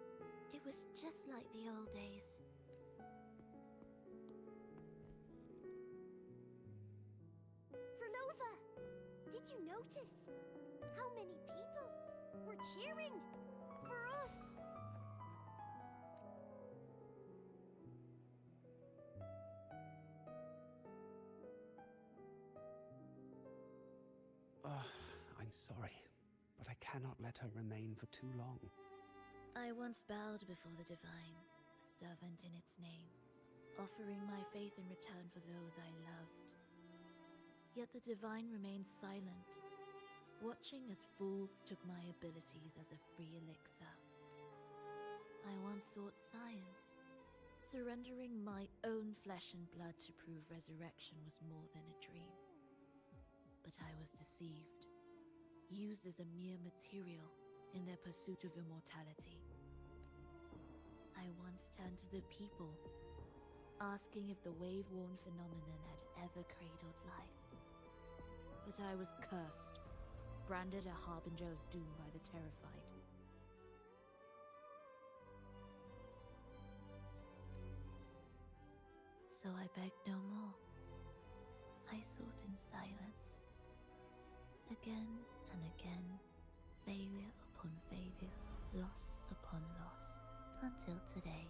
it was just like the old days. Verlova, did you notice how many people were cheering for us? I'm sorry, but I cannot let her remain for too long. I once bowed before the Divine, a servant in its name, offering my faith in return for those I loved. Yet the Divine remained silent, watching as fools took my abilities as a free elixir. I once sought science, surrendering my own flesh and blood to prove resurrection was more than a dream. But I was deceived, used as a mere material in their pursuit of immortality. I once turned to the people, asking if the wave-worn phenomenon had ever cradled life. But I was cursed, branded a harbinger of doom by the terrified. So I begged no more. I sought in silence. Again and again, failure upon failure, loss upon loss, until today.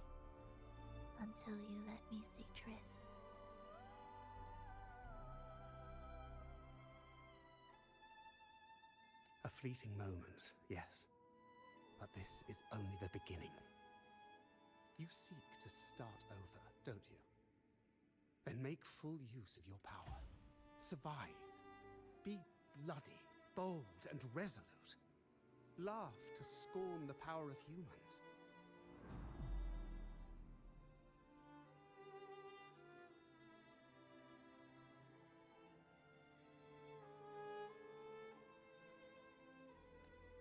Until you let me see Triss. A fleeting moment, yes. But this is only the beginning. You seek to start over, don't you? Then make full use of your power. Survive. Be bloody, bold, and resolute. Laugh to scorn the power of humans.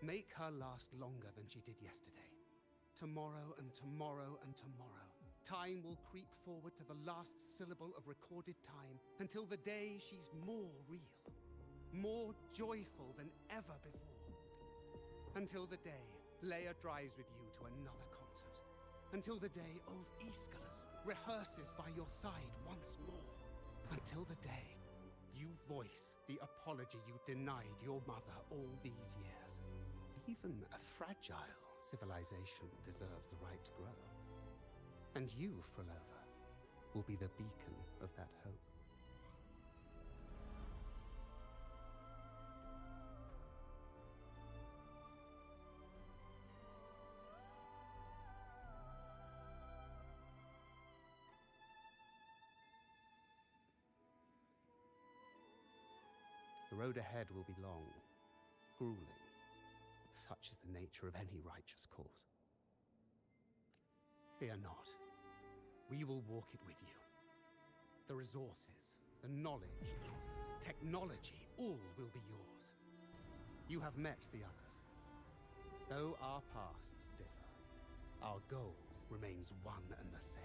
Make her last longer than she did yesterday. Tomorrow and tomorrow and tomorrow. Time will creep forward to the last syllable of recorded time until the day she's more real, more joyful than ever before. Until the day Leia drives with you to another concert. Until the day old Aeschylus rehearses by your side once more. Until the day you voice the apology you denied your mother all these years. Even a fragile civilization deserves the right to grow. And you, Frolova, will be the beacon of that hope. The road ahead will be long, grueling. Such is the nature of any righteous cause. Fear not. We will walk it with you. The resources, the knowledge, the technology, all will be yours. You have met the others. Though our pasts differ, our goal remains one and the same.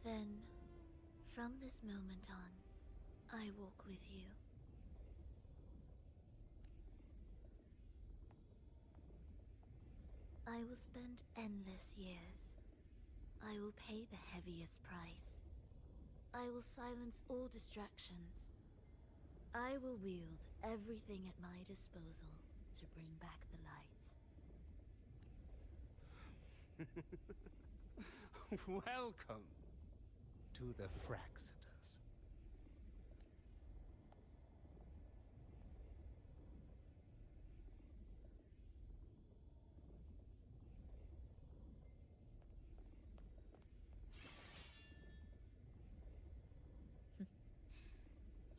Then, from this moment on, I walk with you. I will spend endless years. I will pay the heaviest price. I will silence all distractions. I will wield everything at my disposal to bring back the light. Welcome to the Fraxiters.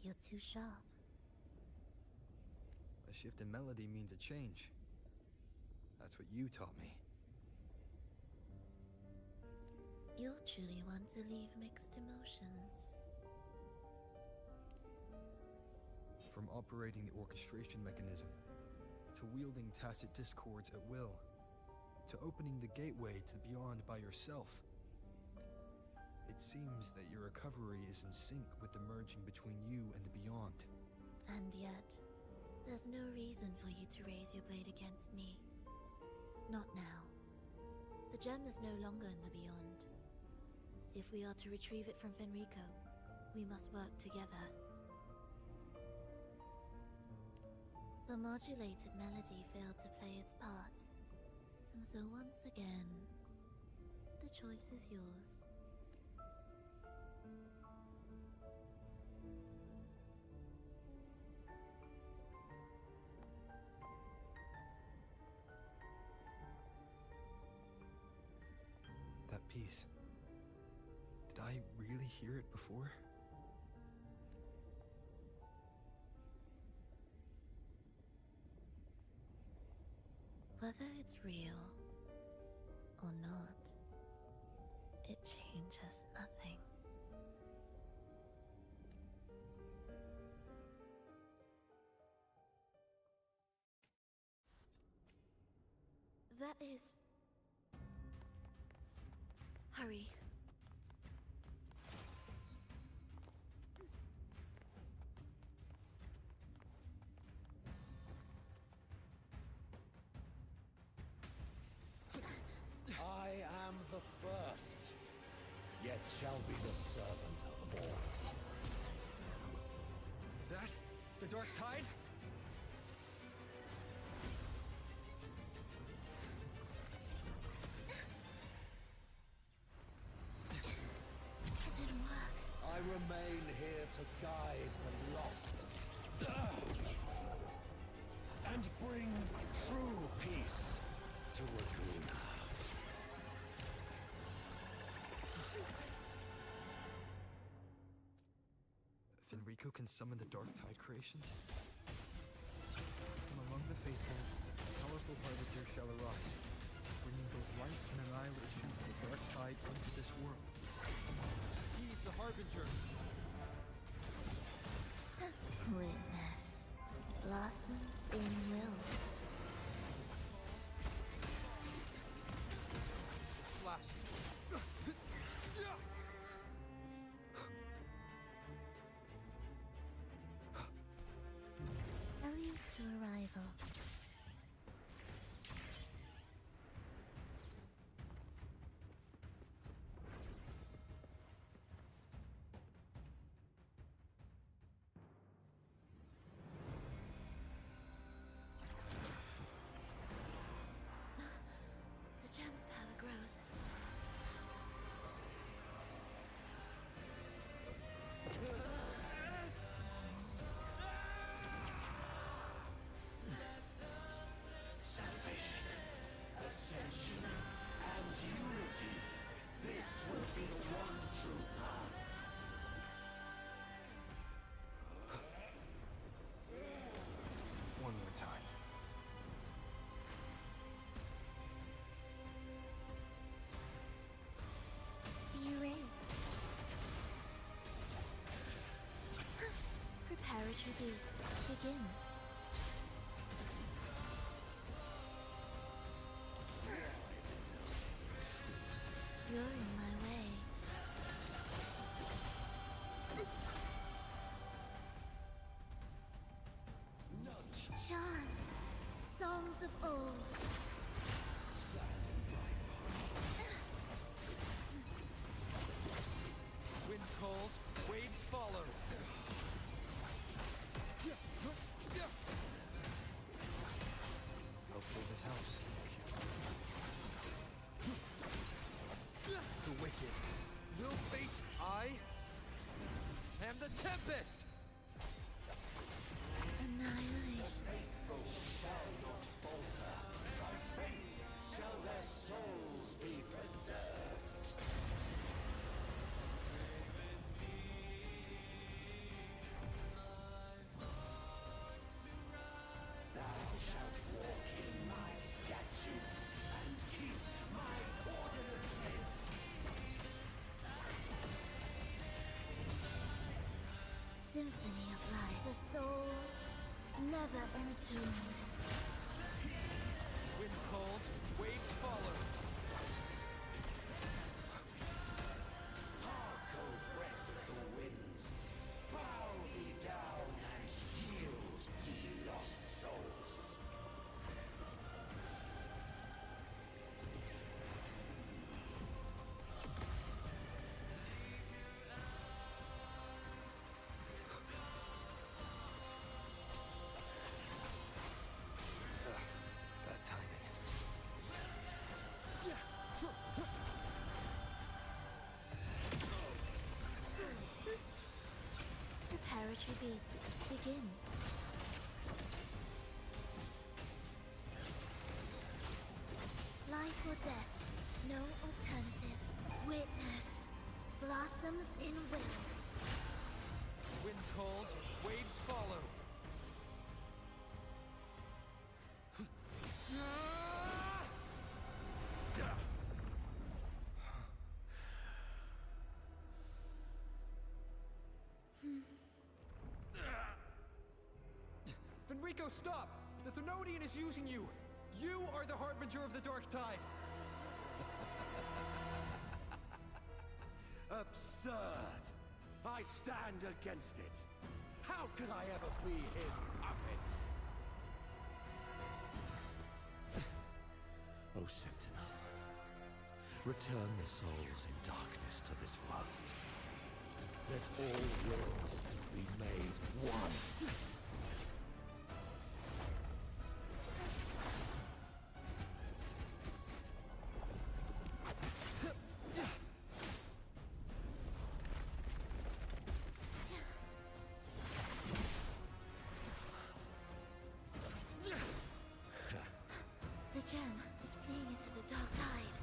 You're too sharp. A shift in melody means a change. That's what you taught me. You're truly one to leave mixed emotions. From operating the orchestration mechanism, to wielding tacit discords at will, to opening the gateway to the beyond by yourself. It seems that your recovery is in sync with the merging between you and the beyond. And yet, there's no reason for you to raise your blade against me. Not now. The gem is no longer in the beyond. If we are to retrieve it from Fenrico, we must work together. The modulated melody failed to play its part, and so once again, the choice is yours. That piece. Did I really hear it before? Whether it's real or not, it changes nothing. That is... Hurry. I am the first, yet shall be the servant of all. Is that the Dark Tide? Does it work? I remain here to guide the lost and bring true peace to Laguna. Fenrico can summon the Dark Tide creations? From among the faithful, a powerful harbinger shall arise, bringing both life and annihilation of the Dark Tide into this world. He's the harbinger! Witness. Blossoms in wilt. Slashes. Salute to arrival. The gem's power grows. Salvation, ascension, and unity. This will be the one true path. One more time. Erase. Preparatory beats. Begin. You're in my way. Chant. Songs of old. Wind calls, waves follow. Hopefully this helps. The wicked will face I am the Tempest! Annihilation. Faithful shall not falter. By faith shall their souls be preserved. Thou shalt walk in my statutes and keep my ordinances. Symphony of life. The soul never entombed. Wind calls, waves follow. Hark, O breath of the winds. Bow thee down and yield, ye lost souls. Bad timing. Preparatory beats. Begin. Life or death. No alternative. Witness. Blossoms in wilt. Wind calls, waves follow. Rico, stop! The Thenodian is using you! You are the harbinger of the Dark Tide! Absurd! I stand against it! How could I ever be his puppet? O Sentinel, return the souls in darkness to this world. Let all wills be made one. The gem is fleeing into the dark tide.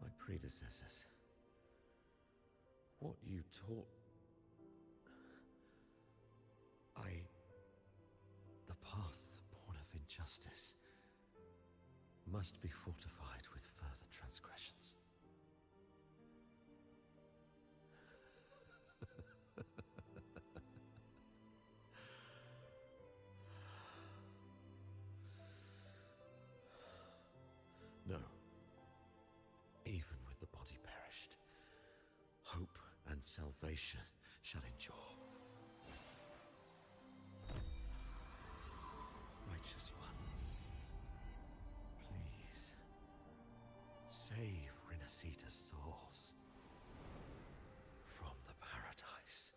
My predecessors. What you taught... The path born of injustice must be fortified with further transgressions. No. Even with the body perished, hope and salvation shall endure. Righteous One, please save Rinasita's souls from the paradise.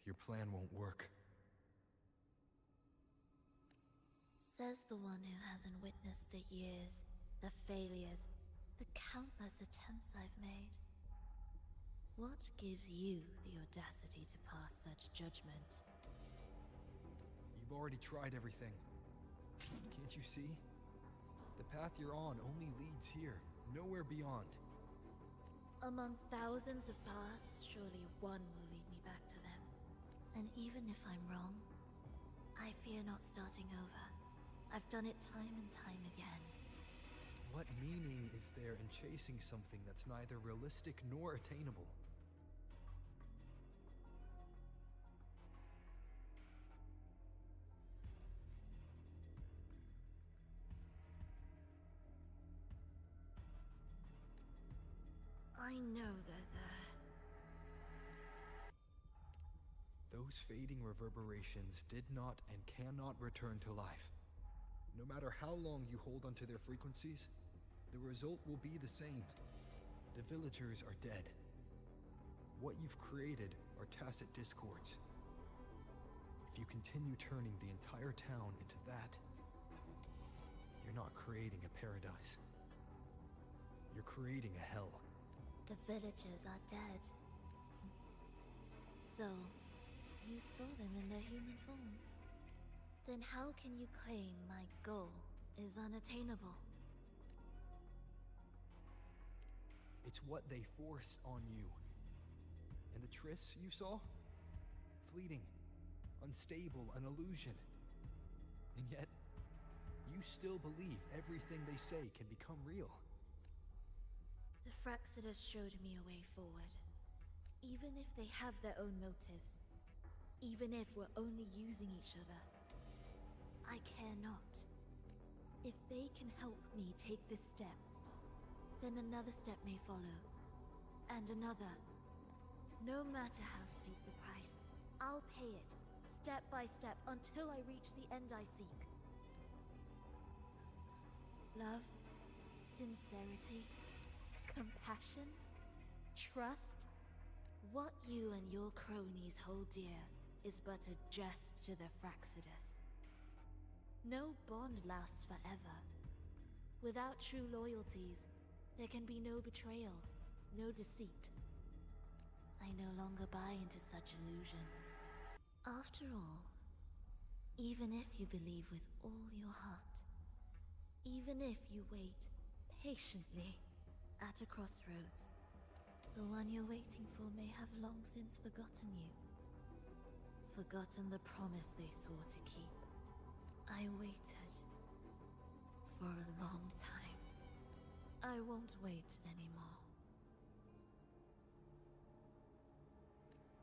Your plan won't work. Says the one who hasn't witnessed the years, the failures, the countless attempts I've made. What gives you the audacity to pass such judgment? You've already tried everything. Can't you see? The path you're on only leads here, nowhere beyond. Among thousands of paths, surely one will lead me back to them. And even if I'm wrong, I fear not starting over. I've done it time and time again. What meaning is there in chasing something that's neither realistic nor attainable? I know they're there. Those fading reverberations did not and cannot return to life. No matter how long you hold onto their frequencies, the result will be the same. The villagers are dead. What you've created are tacit discords. If you continue turning the entire town into that, you're not creating a paradise. You're creating a hell. The villagers are dead. So, you saw them in their human form. Then how can you claim my goal is unattainable? It's what they force on you. And the trysts you saw? Fleeting, unstable, an illusion. And yet, you still believe everything they say can become real. The Fraxidus showed me a way forward. Even if they have their own motives. Even if we're only using each other. I care not. If they can help me take this step, then another step may follow. And another. No matter how steep the price, I'll pay it, step by step, until I reach the end I seek. Love, sincerity, compassion, trust. What you and your cronies hold dear is but a jest to the Fraxidus. No bond lasts forever. Without true loyalties, there can be no betrayal, no deceit. I no longer buy into such illusions. After all, even if you believe with all your heart, even if you wait patiently at a crossroads, the one you're waiting for may have long since forgotten you. Forgotten the promise they swore to keep. I waited for a long time. I won't wait anymore.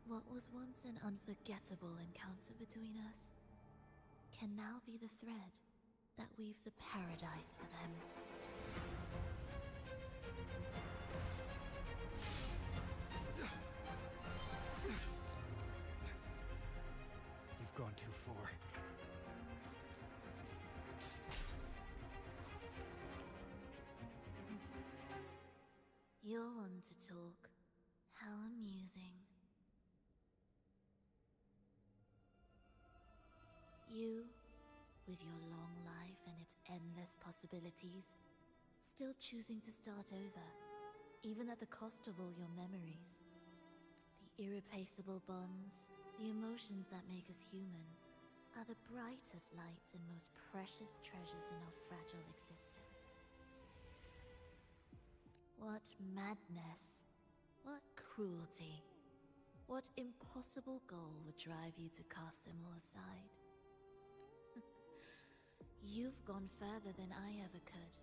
What was once an unforgettable encounter between us can now be the thread that weaves a paradise for them. You've gone too far. You're one to talk. How amusing. You, with your long life and its endless possibilities, still choosing to start over, even at the cost of all your memories. The irreplaceable bonds, the emotions that make us human, are the brightest lights and most precious treasures in our fragile existence. What madness, what cruelty, what impossible goal would drive you to cast them all aside? You've gone further than I ever could.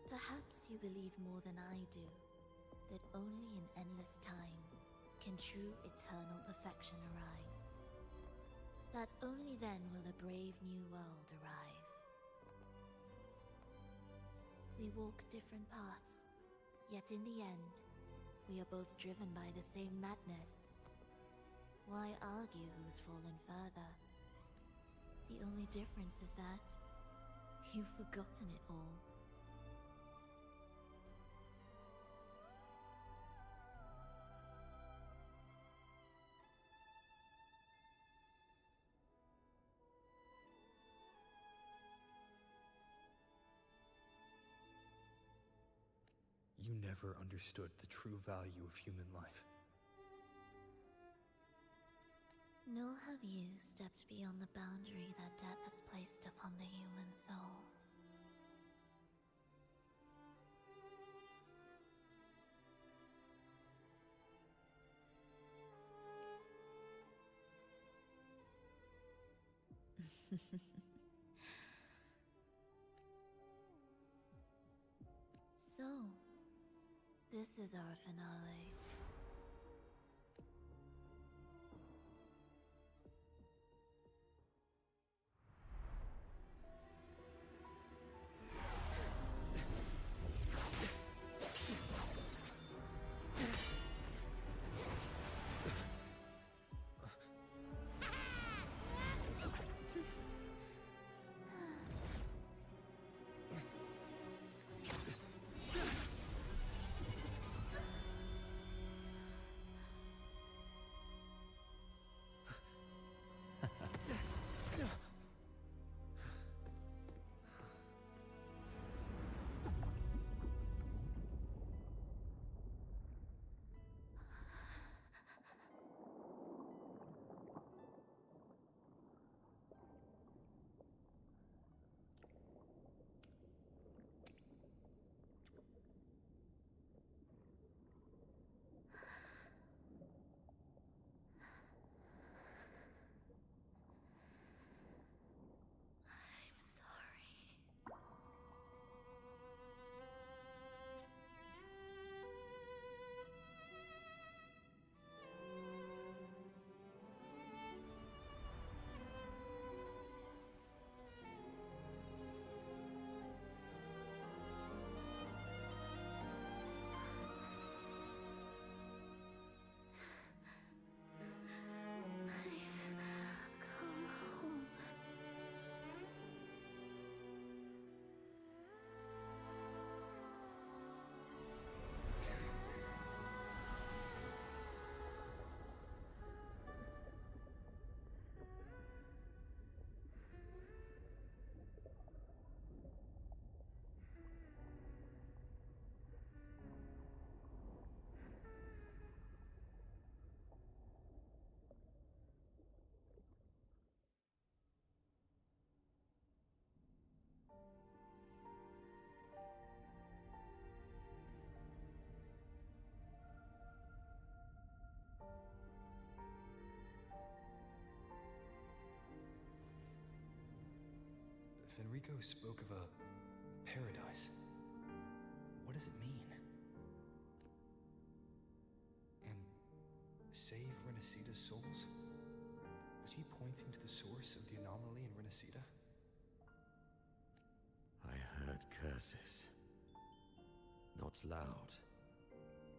Perhaps you believe more than I do, that only in endless time can true eternal perfection arise. That only then will a brave new world arrive. We walk different paths, yet in the end, we are both driven by the same madness. Why argue who's fallen further? The only difference is that you've forgotten it all. You never understood the true value of human life. Nor have you stepped beyond the boundary that death has placed upon the human soul. So, this is our finale. Enrico spoke of a paradise. What does it mean? And save Renacita's souls? Was he pointing to the source of the anomaly in Renacita? I heard curses. Not loud,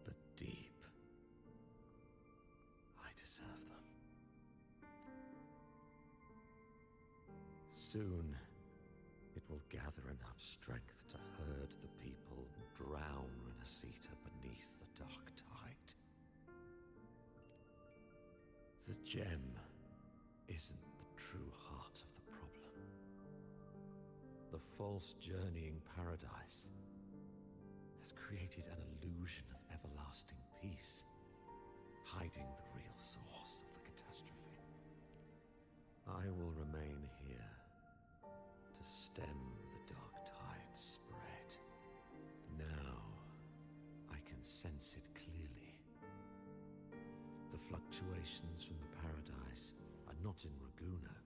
but deep. I deserve them. Soon, it will gather enough strength to herd the people and drown Renacita beneath the dark tide. The gem isn't the true heart of the problem. The false journeying paradise has created an illusion of everlasting peace, hiding the real source of the catastrophe. I will remain here to stem the dark tide's spread. Now, I can sense it clearly. The fluctuations from the paradise are not in Raguna,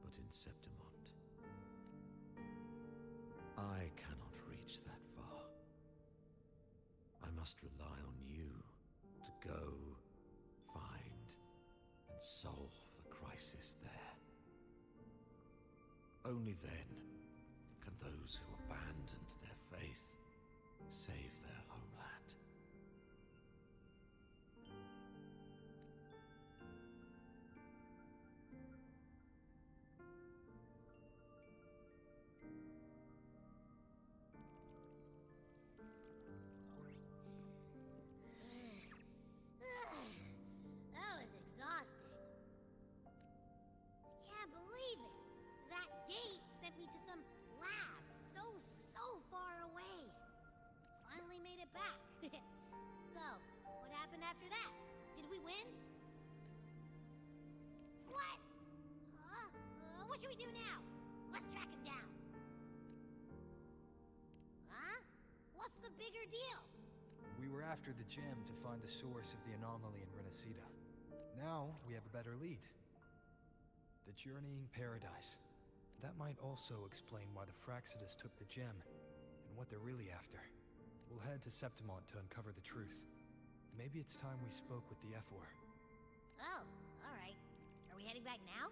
but in Septimont. I cannot reach that far. I must rely on you to go, find, and solve the crisis there. Only then can those who abandoned their faith save their homeland. That was exhausting. I can't believe it. That gate sent me to some lab so far away. Finally made it back. So, what happened after that? Did we win? What? Huh? What should we do now? Let's track him down. Huh? What's the bigger deal? We were after the gem to find the source of the anomaly in Renacita. Now, we have a better lead. The journeying paradise. That might also explain why the Fraxidas took the gem, and what they're really after. We'll head to Septimont to uncover the truth. Maybe it's time we spoke with the Ephor. Oh, alright. Are we heading back now?